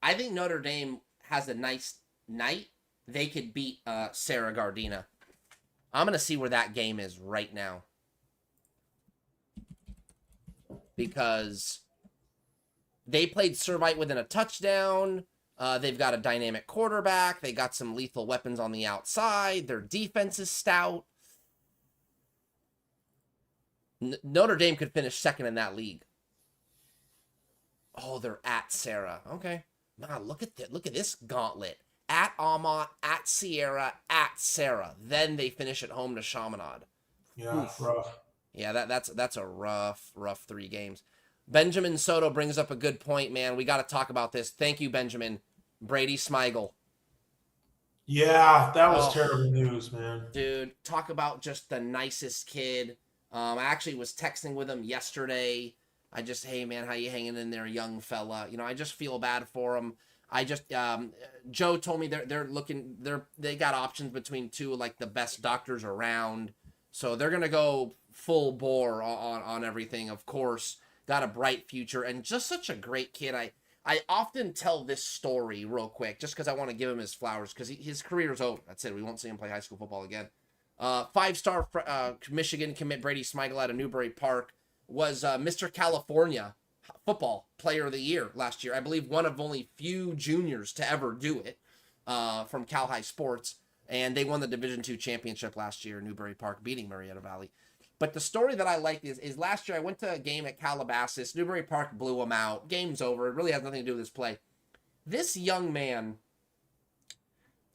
I think Notre Dame has a nice night. They could beat Serra Gardena. I'm gonna see where that game is right now because they played Servite within a touchdown. They've got a dynamic quarterback. They got some lethal weapons on the outside. Their defense is stout. Notre Dame could finish second in that league. Oh, they're at Serra. Okay. Wow, look at this gauntlet. At Almont, at Sierra, at Serra. Then they finish at home to Chaminade. Yeah, Oof. rough. Yeah, that's a rough 3 games. Benjamin Soto brings up a good point, man. We got to talk about this. Thank you, Benjamin. Brady Smiggel. Yeah, that was terrible news, man. Dude, talk about just the nicest kid. I actually was texting with him yesterday. I just, hey man, how you hanging in there, young fella? You know, I just feel bad for him. I just, Joe told me they got options between 2 of like the best doctors around. So they're gonna go full bore on everything. Of course, got a bright future and just such a great kid. I often tell this story real quick just because I want to give him his flowers because his career's over. That's it. We won't see him play high school football again. 5-star Michigan commit Brady Smiggel out of Newbury Park was Mr. California football player of the year last year. I believe one of only few juniors to ever do it from Cal High Sports. And they won the Division II championship last year in Newbury Park, beating Marietta Valley. But the story that I like is last year I went to a game at Calabasas. Newbury Park blew them out. Game's over. It really has nothing to do with this play. This young man,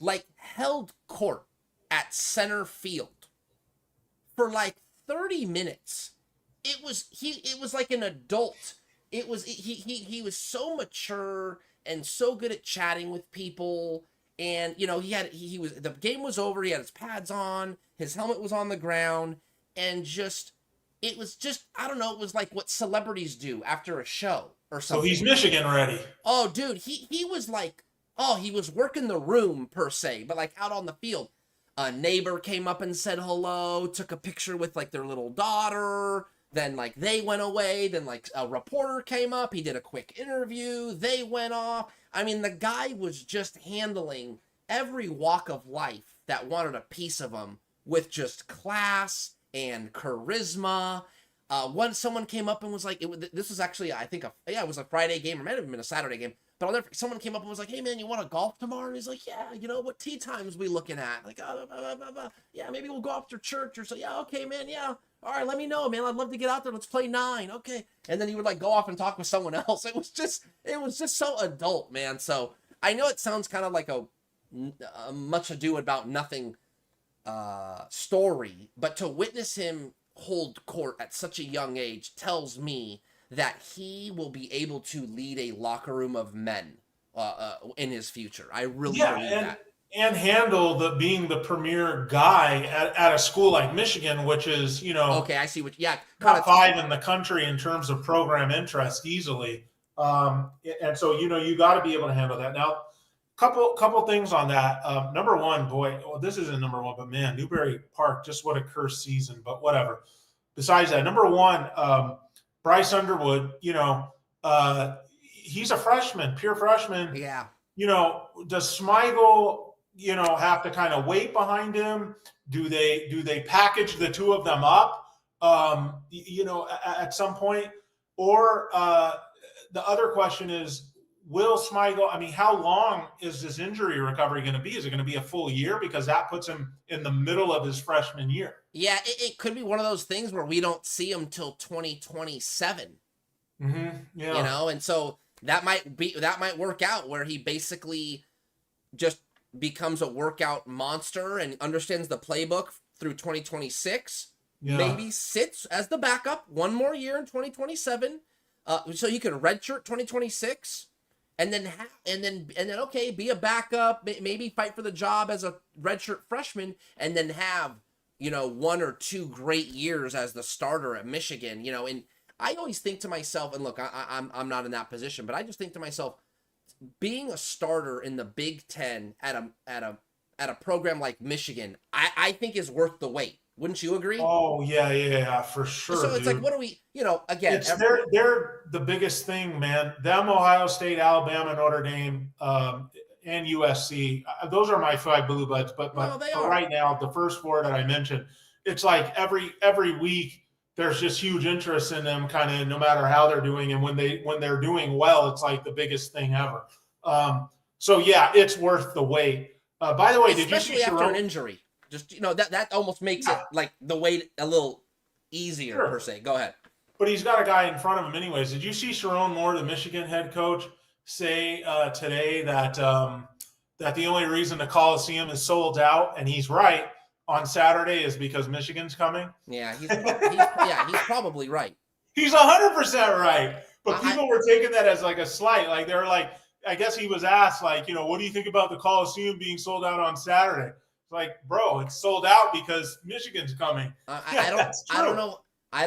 like, held court at center field for like 30 minutes. It was like an adult. He was so mature and so good at chatting with people. And, you know, the game was over. He had his pads on. His helmet was on the ground. And it was just, I don't know, it was like what celebrities do after a show or something. So he's Michigan ready. Oh, dude, he was like, he was working the room per se, but like out on the field. A neighbor came up and said hello, took a picture with like their little daughter. Then like they went away. Then like a reporter came up. He did a quick interview. They went off. I mean, the guy was just handling every walk of life that wanted a piece of him with just class and charisma. Someone came up and was like, this was actually, I think, it was a Friday game, or it might have been a Saturday game. But someone came up and was like, hey man, you want to golf tomorrow? And he's like, yeah, you know, what tee times we looking at? Like, yeah, maybe we'll go after church or so. Yeah, okay, man, yeah. All right, let me know, man. I'd love to get out there. Let's play 9. Okay. And then he would like go off and talk with someone else. It was just so adult, man. So I know it sounds kind of like a much ado about nothing story, but to witness him hold court at such a young age tells me that he will be able to lead a locker room of men in his future. I really believe that. And handle being the premier guy at a school like Michigan, which is, you know, okay, I see what, yeah, top 5 in the country in terms of program interest easily. And so, you know, you got to be able to handle that. Now, couple things on that. Number one, boy, well, this isn't number one, but man, Newbury Park, just what a cursed season, but whatever. Besides that, number one, Bryce Underwood, you know, he's a freshman, pure freshman. Yeah. You know, does Smiggel, you know, have to kind of wait behind him? Do they package the 2 of them up, you know, at some point? Or the other question is, will Smiggel, I mean, how long is this injury recovery going to be? Is it going to be a full year? Because that puts him in the middle of his freshman year. Yeah, it could be one of those things where we don't see him till 2027. Mm-hmm. Yeah. You know, and so that might work out where he basically just becomes a workout monster and understands the playbook through 2026. Yeah. Maybe sits as the backup one more year in 2027. So he could redshirt 2026. And then okay, be a backup, maybe fight for the job as a redshirt freshman, and then have, you know, 1 or 2 great years as the starter at Michigan, you know. And I always think to myself, and look, I'm not in that position, but I just think to myself, being a starter in the Big Ten at a program like Michigan, I think is worth the wait. Wouldn't you agree? Oh yeah, for sure. So it's dude. like, what do we, again, It's they're the biggest thing, man. Them, Ohio State, Alabama, Notre Dame, and USC. Those are my 5 blue bloods. But No, they for are. right now, the first 4 that I mentioned, it's like every week there's just huge interest in them, kind of no matter how they're doing, and when they're doing well, it's like the biggest thing ever. So yeah, it's worth the wait. By the way, did you especially see after Sharon? an injury? Just that almost makes it like the wait a little easier Sure. per se. Go ahead. But he's got a guy in front of him anyways. Did you see Sharon Moore, the Michigan head coach, say today that that the only reason the Coliseum is sold out, and he's right, on Saturday is because Michigan's coming? Yeah, he's probably right. He's 100% right. But people were taking that as like a slight. Like they were like, I guess he was asked, like, what do you think about the Coliseum being sold out on Saturday? It's like, bro, it's sold out because Michigan's coming. I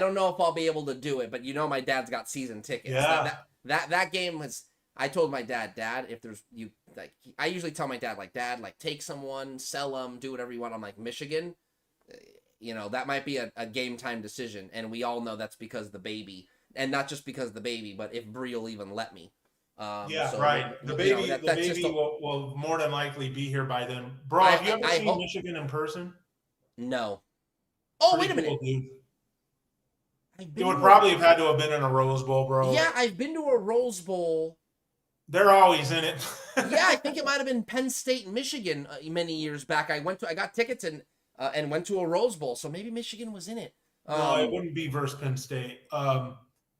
don't know if I'll be able to do it, but my dad's got season tickets. Yeah. That game was. I told my dad, if there's I usually tell my dad, like, Dad, like, take someone, sell them, do whatever you want. I'm like, Michigan, that might be a game time decision, and we all know that's because of the baby, and not just because of the baby, but if Bree will even let me. Right. The baby, will more than likely be here by then. Bro, have you ever seen Michigan in person? No. Oh, Pretty wait a minute. Cool, dude. It would probably have had to have been in a Rose Bowl, bro. Yeah, I've been to a Rose Bowl. They're always in it. Yeah, I think it might have been Penn State, Michigan, many years back. I got tickets and went to a Rose Bowl, so maybe Michigan was in it. No, it wouldn't be versus Penn State.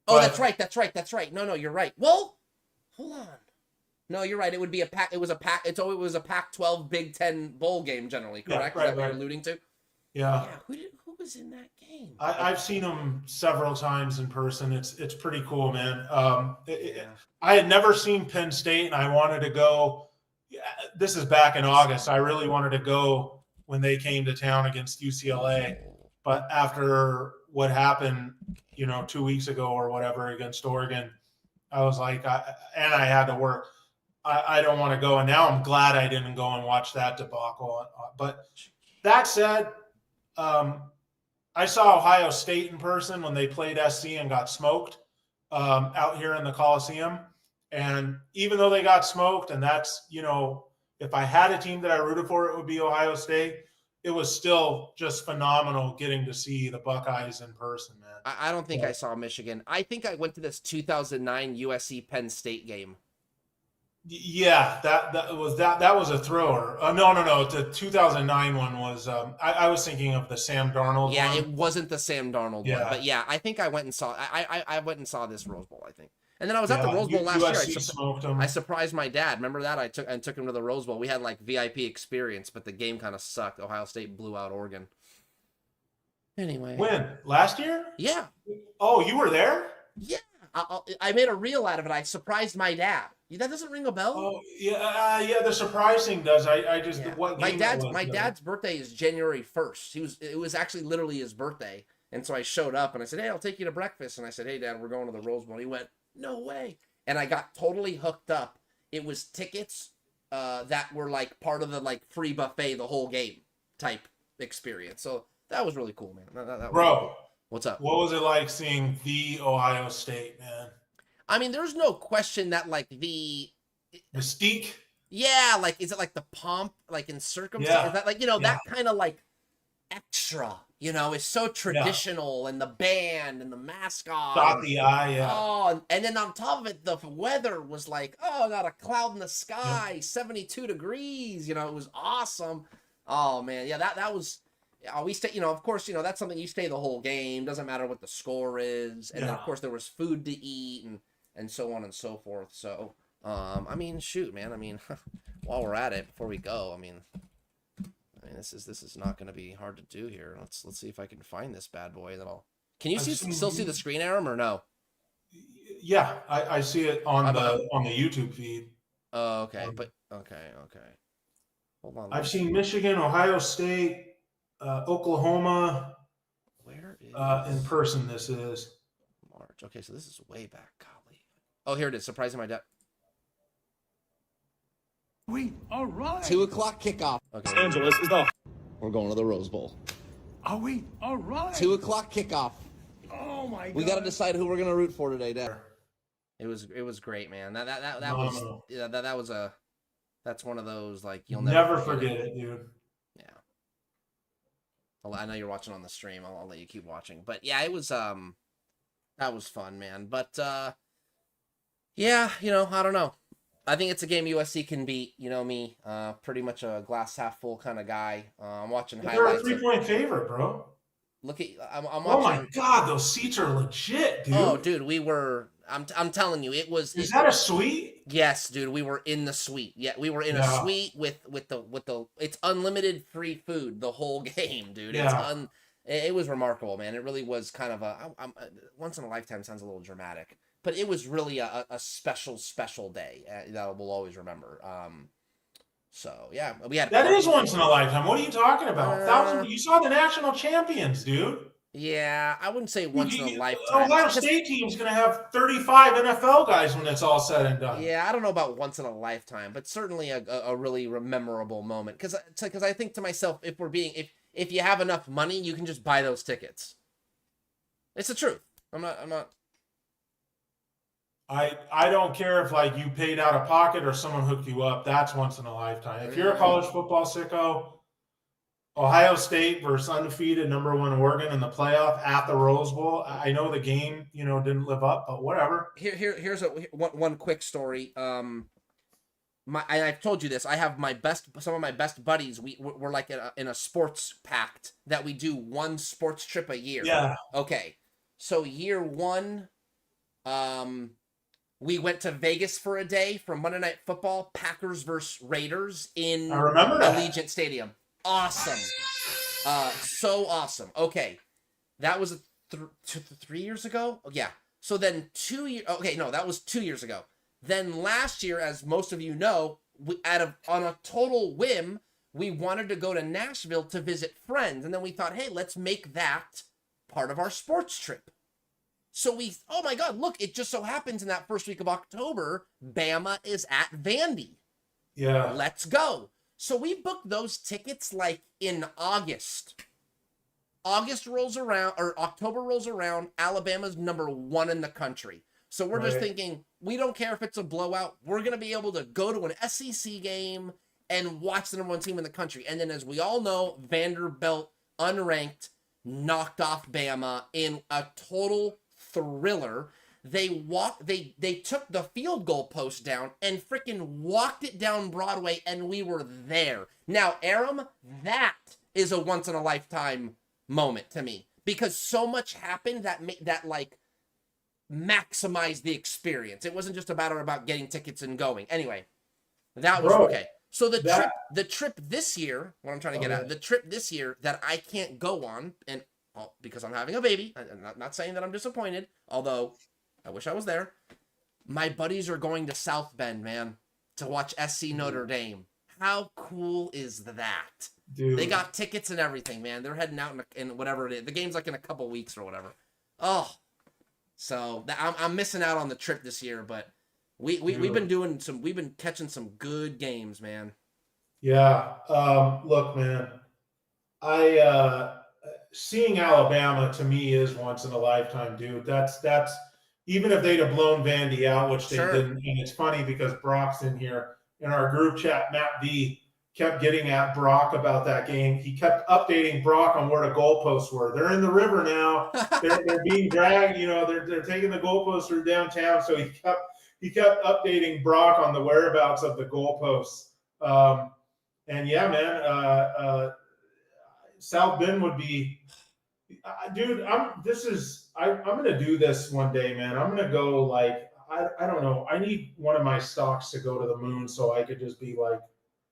That's right. No, you're right. Well, hold on. No, you're right. It would be a pack. It was a Pac-12 Big Ten bowl game generally, correct? Yeah, right, Is that what you're alluding to? Yeah. Who was in that game? I've seen them several times in person. It's pretty cool, man. I had never seen Penn State, and I wanted to go. This is back in August. I really wanted to go when they came to town against UCLA, but after what happened, 2 weeks ago or whatever against Oregon, I was like, I had to work. I don't want to go, and now I'm glad I didn't go and watch that debacle. But that said, I saw Ohio State in person when they played SC and got smoked out here in the Coliseum. And even though they got smoked, and that's, if I had a team that I rooted for, it would be Ohio State. It was still just phenomenal getting to see the Buckeyes in person, man. I don't think I saw Michigan. I think I went to this 2009 USC Penn State game. Yeah, that was a thriller. No. The 2009 one was. I was thinking of the Sam Darnold. Yeah, one. it wasn't the Sam Darnold one, but yeah, I think I went and saw. I went and saw this Rose Bowl, I think, and then I was at the Rose Bowl last year. Smoked him. I surprised my dad. Remember that? I took him to the Rose Bowl. We had like VIP experience, but the game kind of sucked. Ohio State blew out Oregon. Anyway, when last year? Yeah. Oh, you were there? Yeah, I made a reel out of it. I surprised my dad. That doesn't ring a bell? Oh, yeah. The surprise thing does. I just what my game dad's birthday is January 1st. It was actually literally his birthday, and so I showed up and I said, "Hey, I'll take you to breakfast." And I said, "Hey, Dad, we're going to the Rose Bowl." And he went, "No way!" And I got totally hooked up. It was tickets that were like part of the like free buffet the whole game type experience. So that was really cool, man. That Bro, really cool. What's up? What was it like seeing the Ohio State, man? I mean, there's no question that like the mystique. Yeah, like is it like the pomp, like in circumstance? Yeah. Is that like that kind of like extra? Is so traditional, and the band and the mascot. Dot the I, yeah. Oh, and then on top of it, the weather was like, not a cloud in the sky, 72 degrees. It was awesome. Oh man, yeah, that was. We stay, of course, that's something you stay the whole game. Doesn't matter what the score is, and then of course there was food to eat and so on and so forth. So, I mean, shoot, man. I mean, while we're at it, before we go, I mean, this is not going to be hard to do here. Let's see if I can find this bad boy. Can you still see the screen, Aram, or no? Yeah, I see it on the YouTube feed. Oh, okay, but okay. Hold on. I've seen Michigan, Ohio State. Oklahoma. Where is in person? This is March. Okay, so this is way back. Golly. Oh, here it is. Surprising my dad. All right. 2:00 kickoff. Okay. Los Angeles is the. We're going to the Rose Bowl. Are we? All right. 2 o'clock kickoff. Oh my God. We got to decide who we're gonna root for today, Dad. It was great, man. That was Phenomenal. yeah, that's one of those like you'll Never never forget it, dude. Yeah. I know you're watching on the stream. I'll let you keep watching. But yeah, it was that was fun, man. But yeah, I don't know. I think it's a game USC can beat. You know me, pretty much a glass half full kind of guy. I'm watching They're a highlights. 3-point favorite, bro. Look at I'm Oh watching. my God, those seats are legit, dude. Oh, dude, we were. I'm telling you, it was. Is that a suite? Yes, dude, we were in the suite. Yeah, we were in a suite with the. It's unlimited free food the whole game, dude. Yeah. It was remarkable, man. It really was kind of a once in a lifetime sounds a little dramatic, but it was really a special day that we'll always remember. So yeah, we had That is once in a lifetime. What are you talking about? You saw the national champions, dude. Yeah, I wouldn't say once in a lifetime. Ohio State team's going to have 35 NFL guys when it's all said and done. Yeah, I don't know about once in a lifetime, but certainly a really memorable moment. Because I think to myself, if you have enough money, you can just buy those tickets. It's the truth. I'm not. I don't care if like you paid out of pocket or someone hooked you up. That's once in a lifetime. If you're a college football sicko, Ohio State versus undefeated #1 Oregon in the playoff at the Rose Bowl. I know the game, didn't live up, but whatever. Here's one quick story. I've told you this. I have some of my best buddies. We're like in a sports pact that we do one sports trip a year. Yeah. Okay. So year one, we went to Vegas for a day for Monday Night Football, Packers versus Raiders in I remember that. Allegiant Stadium. Awesome. So awesome. Okay. That was 3 years ago? Oh, yeah. So then 2 years. Okay, no, that was 2 years ago. Then last year, as most of you know, on a total whim, we wanted to go to Nashville to visit friends. And then we thought, hey, let's make that part of our sports trip. So oh my God, look, it just so happens in that first week of October, Bama is at Vandy. Yeah. Let's go. So we booked those tickets like in August. August rolls around, or October rolls around, Alabama's #1 in the country. So we're just thinking, we don't care if it's a blowout. We're going to be able to go to an SEC game and watch the #1 team in the country. And then as we all know, Vanderbilt, unranked, knocked off Bama in a total thriller. They took the field goal post down and freaking walked it down Broadway, and we were there. Now, Aram, that is a once in a lifetime moment to me, because so much happened that like maximized the experience. It wasn't just about getting tickets and going. Anyway, that was okay. So the trip this year, what I'm trying to get at, the trip this year that I can't go on, and because I'm having a baby, I'm not saying that I'm disappointed, although I wish I was there. My buddies are going to South Bend, man, to watch SC Notre Dame. How cool is that? Dude. They got tickets and everything, man. They're heading out in whatever it is. The game's like in a couple weeks or whatever. Oh, so I'm missing out on the trip this year, but we've been catching some good games, man. Yeah. Look, man, seeing Alabama to me is once in a lifetime, dude. That's even if they'd have blown Vandy out, which they didn't. And it's funny because Brock's in here in our group chat. Matt V kept getting at Brock about that game. He kept updating Brock on where the goalposts were. They're in the river now. They're being dragged. They're taking the goalposts through downtown. So he kept updating Brock on the whereabouts of the goalposts. And yeah, man, South Bend would be, dude. I'm gonna do this one day, man. I'm gonna go like I don't know. I need one of my stocks to go to the moon so I could just be like,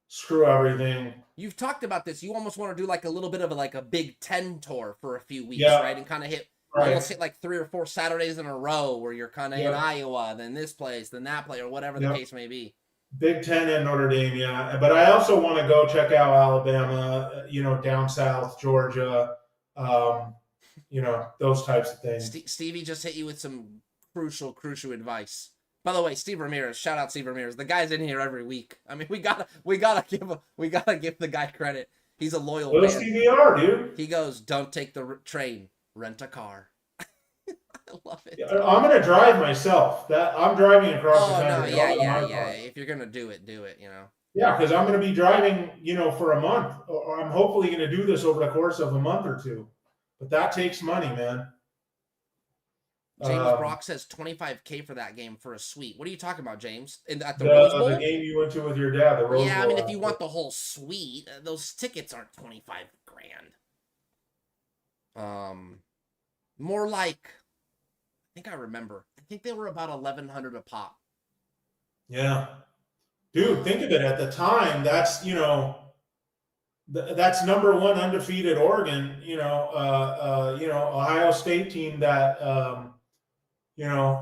screw everything. You've talked about this. You almost want to do like a little bit of a Big Ten tour for a few weeks, right? And kind of almost hit like 3 or 4 Saturdays in a row where you're kind of in Iowa, then this place, then that place, or whatever the case may be. Big Ten and Notre Dame, yeah. But I also want to go check out Alabama, down south, Georgia, those types of things. Stevie just hit you with some crucial advice. By the way, Steve Ramirez, shout out Steve Ramirez. The guy's in here every week. I mean, we gotta give the guy credit. He's a loyal Little man. CBR, dude. He goes, don't take the train, rent a car. I love it. I'm gonna drive myself. I'm driving across the Oh no, country. yeah, I'll yeah, have my yeah. car. If you're gonna do it, you know. Yeah, because I'm gonna be driving, for a month. Or I'm hopefully gonna do this over the course of a month or two. But that takes money, man. James Brock says $25K for that game for a suite. What are you talking about, James? At the The Rose Bowl? the game you went to with your dad, the Rose Yeah, I Bowl mean, if you after. want the whole suite, those tickets aren't 25 grand. More like, I think I remember. I think they were about 1,100 a pop. Yeah. Dude, think of it. At the time, that's that's number one undefeated Oregon. Ohio State team that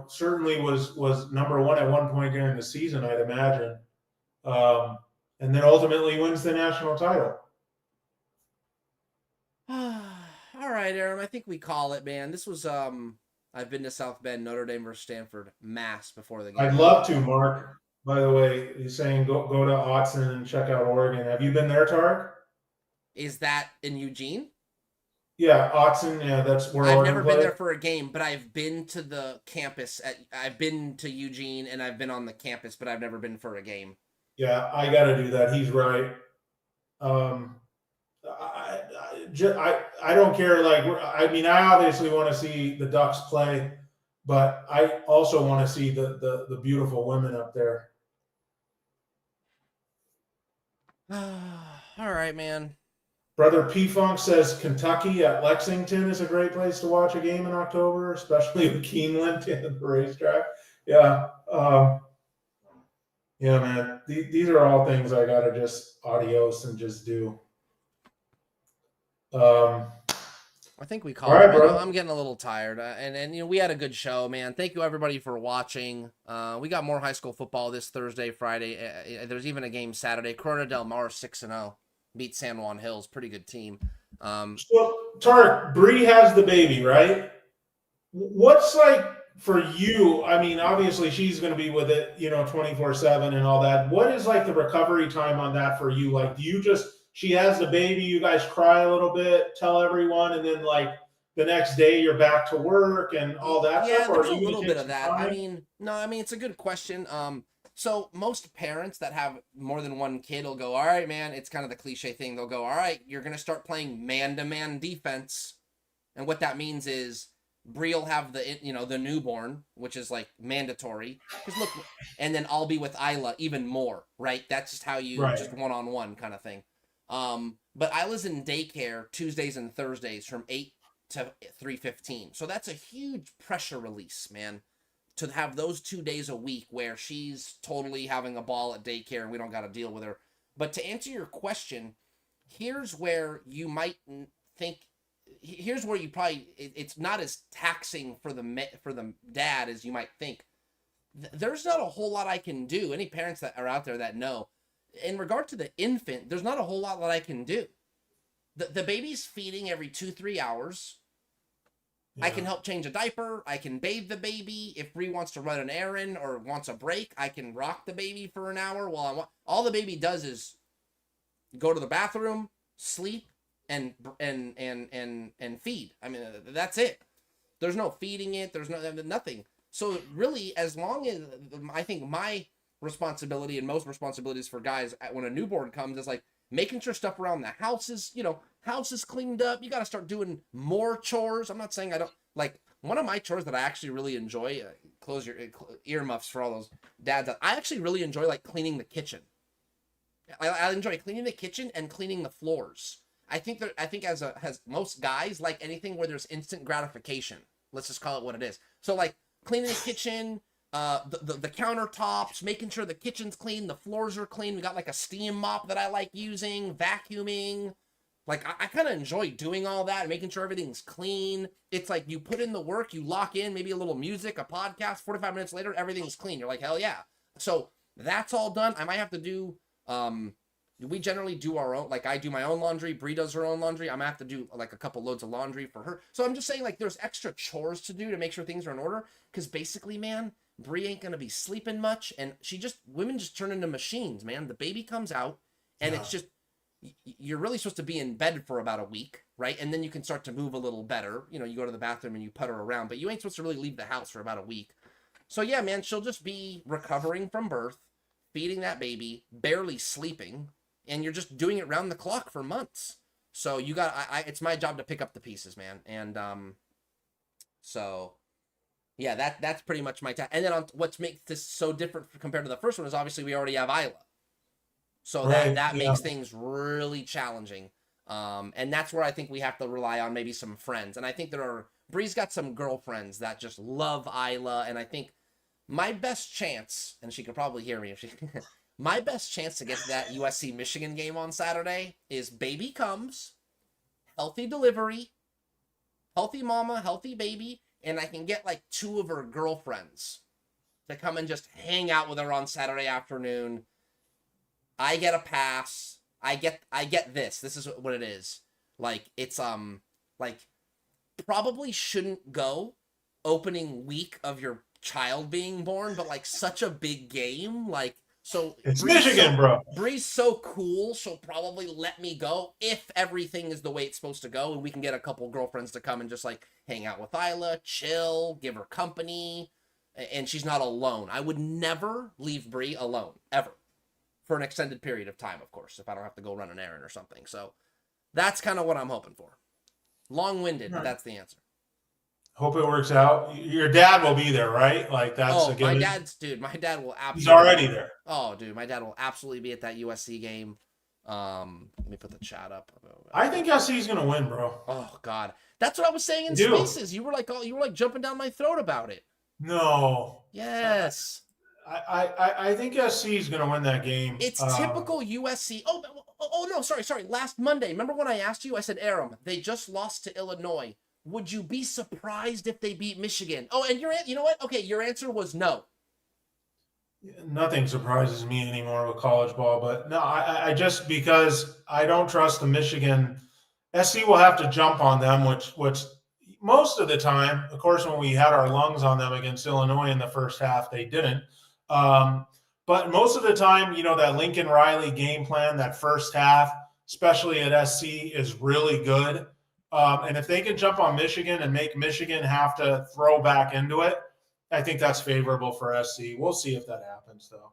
certainly was number one at one point during the season, I'd imagine, and then ultimately wins the national title. All right, Aram, I think we call it, man. This was I've been to South Bend, Notre Dame versus Stanford, mass before the game. I'd love to, Mark. By the way, he's saying go to Autzen and check out Oregon. Have you been there, Tarek? Is that in Eugene? Yeah, Autzen. Yeah, that's where I've Oregon never been played. there for a game, but I've been to the campus. I've bbeen to Eugene and I've been on the campus, but I've never been for a game. Yeah, I got to do that. He's right. I don't care. I obviously want to see the Ducks play, but I also want to see the beautiful women up there. All right, man. Brother P Funk says Kentucky at Lexington is a great place to watch a game in October, especially with Keeneland and the racetrack. Yeah. Yeah, man. These are all things I gotta just adios and just do. I think we call all right, it, man. bro. I'm getting a little tired, and we had a good show, man. Thank you everybody for watching. We got more high school football this Thursday, Friday. There's even a game Saturday. Corona Del Mar 6-0 beat San Juan Hills, pretty good team. So Tarek, Bree has the baby, right? What's like for you? I mean, obviously she's going to be with it, 24/7 and all that. What is like the recovery time on that for you? Like, do you she has the baby, you guys cry a little bit, tell everyone, and then like the next day you're back to work and all that yeah, stuff? Or there's a little bit of that. Time? I mean, it's a good question. So most parents that have more than one kid will go, all right, man, it's kind of the cliche thing. They'll go, all right, you're going to start playing man-to-man defense. And what that means is Bree will have the newborn, which is like mandatory. Because look, and then I'll be with Isla even more, right? That's just how you, just one-on-one kind of thing. But Isla's in daycare Tuesdays and Thursdays from 8 to 3:15. So that's a huge pressure release, man. To have those 2 days a week where she's totally having a ball at daycare and we don't got to deal with her. But to answer your question, here's where you might think, here's where you probably, it's not as taxing for the dad as you might think. There's not a whole lot I can do. Any parents that are out there that know, in regard to the infant, there's not a whole lot that I can do. The baby's feeding every 2-3 hours. Yeah. I can help change a diaper. I can bathe the baby. If Bree wants to run an errand or wants a break, I can rock the baby for an hour while all the baby does is go to the bathroom, sleep, and feed. I mean, that's it. There's no feeding it. There's nothing. So really, as long as I think my responsibility and most responsibilities for guys when a newborn comes is like making sure stuff around the house is, house is cleaned up. You got to start doing more chores. I'm not saying I don't like one of my chores that I actually really enjoy. Close your earmuffs for all those dads. I actually really enjoy like cleaning the kitchen. I enjoy cleaning the kitchen and cleaning the floors. I think as most guys like anything where there's instant gratification. Let's just call it what it is. So like cleaning the kitchen, the countertops, making sure the kitchen's clean, the floors are clean. We got like a steam mop that I like using, vacuuming. Like I kind of enjoy doing all that and making sure everything's clean. It's like you put in the work, you lock in, maybe a little music, a podcast, 45 minutes later, everything's clean. You're like, hell yeah. So that's all done. I might have to do, we generally do our own, like I do my own laundry, Bree does her own laundry. I'm gonna have to do like a couple loads of laundry for her. So I'm just saying like there's extra chores to do to make sure things are in order. Cause basically, man, Bree ain't gonna be sleeping much. And women just turn into machines, man. The baby comes out and it's just, you're really supposed to be in bed for about a week, right? And then you can start to move a little better. You know, you go to the bathroom and you putter around, but you ain't supposed to really leave the house for about a week. So yeah, man, she'll just be recovering from birth, feeding that baby, barely sleeping, and you're just doing it round the clock for months. So you got, it's my job to pick up the pieces, man. And so yeah, that's pretty much my task. And then on what makes this so different compared to the first one is obviously we already have Isla. So Right, that yeah. makes things really challenging. And that's where I think we have to rely on maybe some friends. And I think Bree's got some girlfriends that just love Isla. And I think my best chance, and she could probably hear me if she, my best chance to get to that USC Michigan game on Saturday is baby comes, healthy delivery, healthy mama, healthy baby, and I can get like 2 of her girlfriends to come and just hang out with her on Saturday afternoon. I get a pass. I get this. This is what it is. Like, it's like probably shouldn't go opening week of your child being born, but like such a big game. Like, so It's Michigan, bro. Bree's so cool, she'll probably let me go if everything is the way it's supposed to go, and we can get a couple girlfriends to come and just like hang out with Isla, chill, give her company, and she's not alone. I would never leave Bree alone, ever. For an extended period of time, of course, if I don't have to go run an errand or something. So that's kind of what I'm hoping for. Long-winded, but that's the answer. Hope it works out. Your dad will be there, right? Like that's a given. My dad will absolutely. He's already there. Oh, dude, my dad will absolutely be at that USC game. Let me put the chat up. I think SC's gonna win, bro. Oh God, that's what I was saying in You do. Spaces. You were like jumping down my throat about it. No. Yes. I think SC is going to win that game. It's typical USC. Oh no, sorry. Last Monday, remember when I asked you? I said, Aram, they just lost to Illinois. Would you be surprised if they beat Michigan? Oh, and you know what? Okay, your answer was no. Nothing surprises me anymore with college ball, but no, I just because I don't trust the Michigan. SC will have to jump on them, which most of the time, of course, when we had our lungs on them against Illinois in the first half, they didn't. But most of the time, you know, that Lincoln Riley game plan, that first half, especially at SC, is really good. And if they can jump on Michigan and make Michigan have to throw back into it, I think that's favorable for SC. We'll see if that happens, though.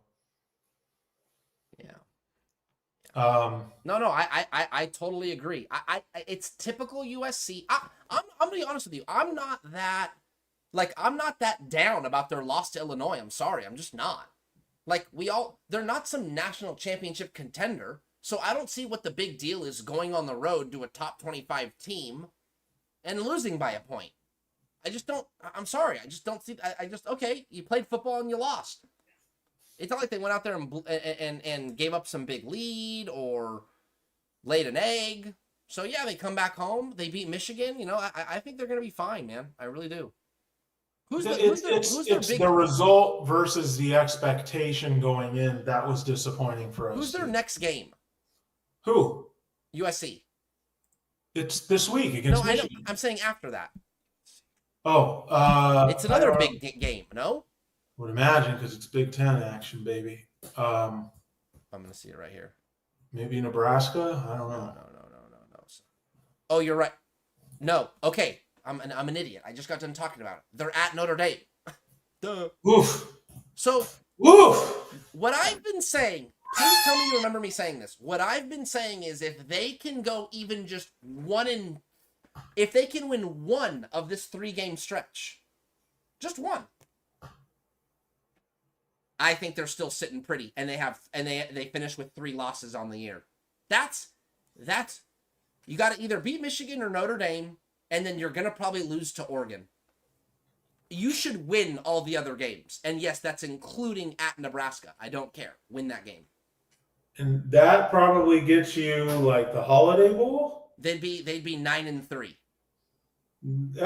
Yeah. No, I totally agree. It's typical USC. I'm gonna be honest with you. I'm not that down about their loss to Illinois. I'm sorry. I'm just not. Like, they're not some national championship contender. So I don't see what the big deal is going on the road to a top 25 team and losing by a point. I just don't, I'm sorry. I just don't see, okay, you played football and you lost. It's not like they went out there and gave up some big lead or laid an egg. So yeah, they come back home. They beat Michigan. You know, I think they're going to be fine, man. I really do. It's the result versus the expectation going in that was disappointing for us. Who's their next game? Who? USC. It's this week against Michigan. I know. I'm saying after that. Oh, it's another big game. No. Would imagine because it's Big Ten action, baby. I'm gonna see it right here. Maybe Nebraska. I don't know. No. Oh, you're right. No. Okay. I'm an idiot. I just got done talking about it. They're at Notre Dame. Duh. Oof. So, oof. What I've been saying, please tell me you remember me saying this. What I've been saying is if they can go even just if they can win one of this 3-game stretch, just one, I think they're still sitting pretty, and they finish with 3 losses on the year. That's you got to either beat Michigan or Notre Dame. And then you're going to probably lose to Oregon. You should win all the other games. And yes, that's including at Nebraska. I don't care. Win that game. And that probably gets you like the Holiday Bowl? They'd be 9-3.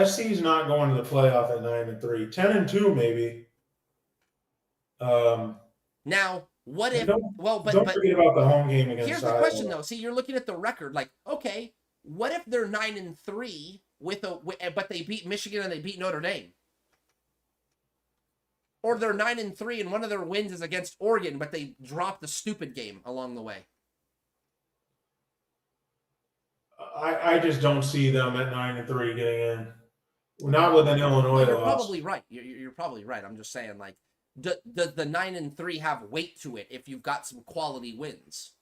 SC's not going to the playoff at 9-3. 10-2 maybe. Now, what if don't forget about the home game against here's the question though. See, you're looking at the record like, okay, what if they're 9-3 but they beat Michigan and they beat Notre Dame? Or they're 9-3 and one of their wins is against Oregon, but they dropped the stupid game along the way. I just don't see them at 9-3 getting in. Not with an Illinois You're loss. probably right. You're probably right. I'm just saying, like, does the 9-3 have weight to it if you've got some quality wins,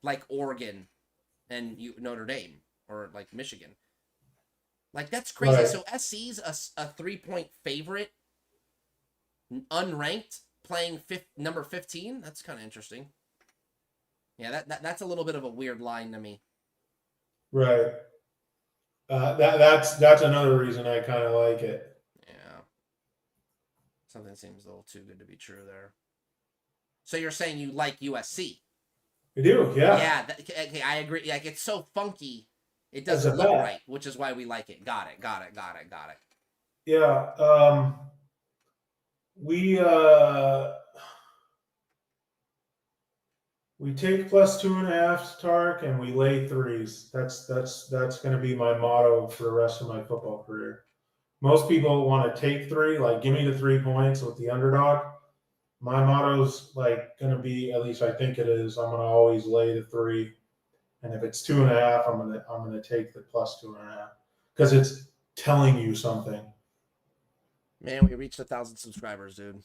like Oregon and Notre Dame or like Michigan? Like, that's crazy. Right. So SC's a 3-point favorite, unranked, playing number 15. That's kind of interesting. Yeah, that's a little bit of a weird line to me. Right. That's another reason I kind of like it. Yeah. Something seems a little too good to be true there. So you're saying you like USC? I do, yeah. Yeah, okay, I agree. Like, it's so funky, it doesn't look right, which is why we like it. Got it. Yeah. We take plus 2.5, Tarek, and we lay threes. That's going to be my motto for the rest of my football career. Most people want to take 3, like give me the 3 points with the underdog. My motto's like going to be, at least I think it is, I'm going to always lay the 3, and if it's 2.5, I'm gonna take the plus 2.5 because it's telling you something. Man, we reached 1,000 subscribers, dude.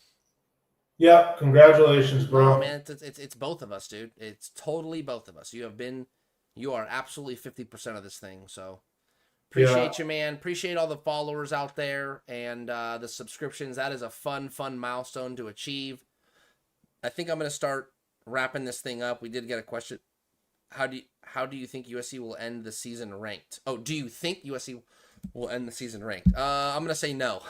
Yeah, congratulations, bro. Oh man, it's both of us, dude. It's totally both of us. You are absolutely 50% of this thing. So appreciate you, man. Appreciate all the followers out there and the subscriptions. That is a fun milestone to achieve. I think I'm gonna start wrapping this thing up. We did get a question. How do you think USC will end the season ranked? Oh, do you think USC will end the season ranked? I'm gonna say no.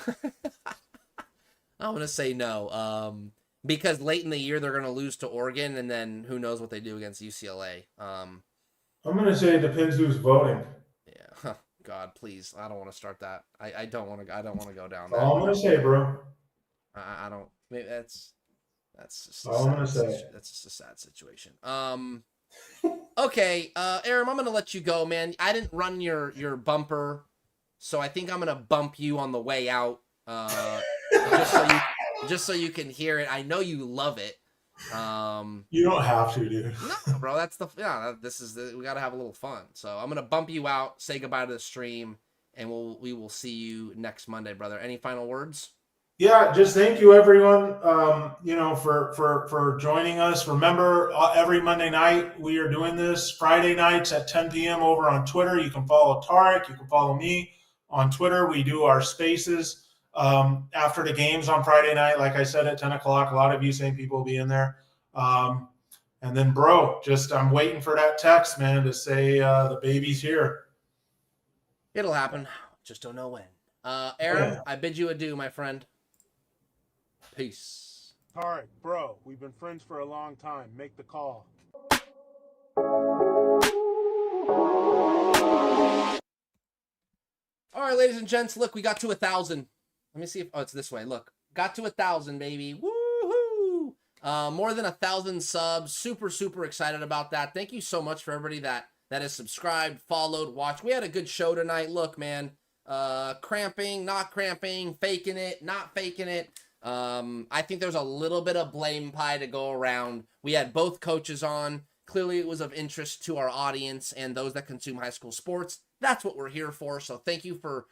I'm gonna say no. Because late in the year they're gonna lose to Oregon, and then who knows what they do against UCLA. I'm gonna say it depends who's voting. Yeah. God, please. I don't want to start that. I don't want to go down that. All I'm gonna say, bro. I don't. Maybe that's just all I'm gonna say. That's just a sad situation. Okay, Aram, I'm gonna let you go, man. I didn't run your bumper, so I think I'm gonna bump you on the way out. Just so you can hear it. I know you love it. You don't have to, dude. No, bro. We gotta have a little fun. So I'm gonna bump you out. Say goodbye to the stream, and we will see you next Monday, brother. Any final words? Yeah, just thank you, everyone. For joining us. Remember, every Monday night we are doing this. Friday nights at 10 p.m. over on Twitter. You can follow Tarek. You can follow me on Twitter. We do our spaces after the games on Friday night. Like I said, at 10 o'clock. A lot of you same people will be in there. And then, bro, I'm waiting for that text, man, to say the baby's here. It'll happen. Just don't know when. Aram, I bid you adieu, my friend. Peace. Tarek, bro, we've been friends for a long time. Make the call. All right, ladies and gents, look, we got to 1,000. Let me see if, it's this way. Look, got to 1,000, baby. Woohoo! More than 1,000 subs. Super excited about that. Thank you so much for everybody that has subscribed, followed, watched. We had a good show tonight. Look, man, cramping, not cramping, faking it, not faking it. I think there's a little bit of blame pie to go around. We had both coaches on. Clearly it was of interest to our audience and those that consume high school sports. That's what we're here for. So thank you for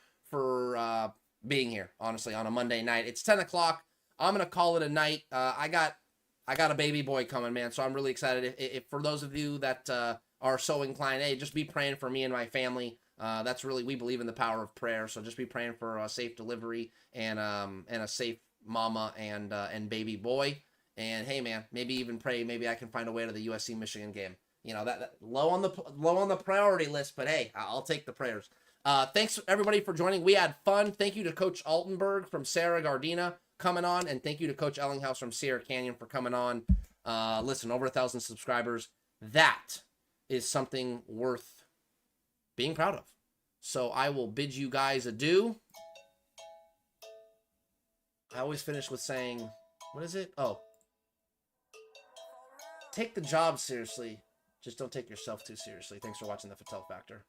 being here, honestly, on a Monday night. It's 10 o'clock. I'm going to call it a night. I got a baby boy coming, man. So I'm really excited. If for those of you that are so inclined, hey, just be praying for me and my family. That's really, we believe in the power of prayer. So just be praying for a safe delivery and a safe mama and baby boy. And hey, man, maybe even pray. Maybe I can find a way to the USC Michigan game. You know, that low on the priority list, but hey, I'll take the prayers. Thanks everybody for joining. We had fun. Thank you to Coach Altenberg from Serra Gardena coming on, and thank you to Coach Ellinghouse from Sierra Canyon for coming on. Listen, over 1,000 subscribers. That is something worth being proud of. So I will bid you guys adieu. I always finish with saying, what is it? Oh, take the job seriously. Just don't take yourself too seriously. Thanks for watching the FATTAL Factor.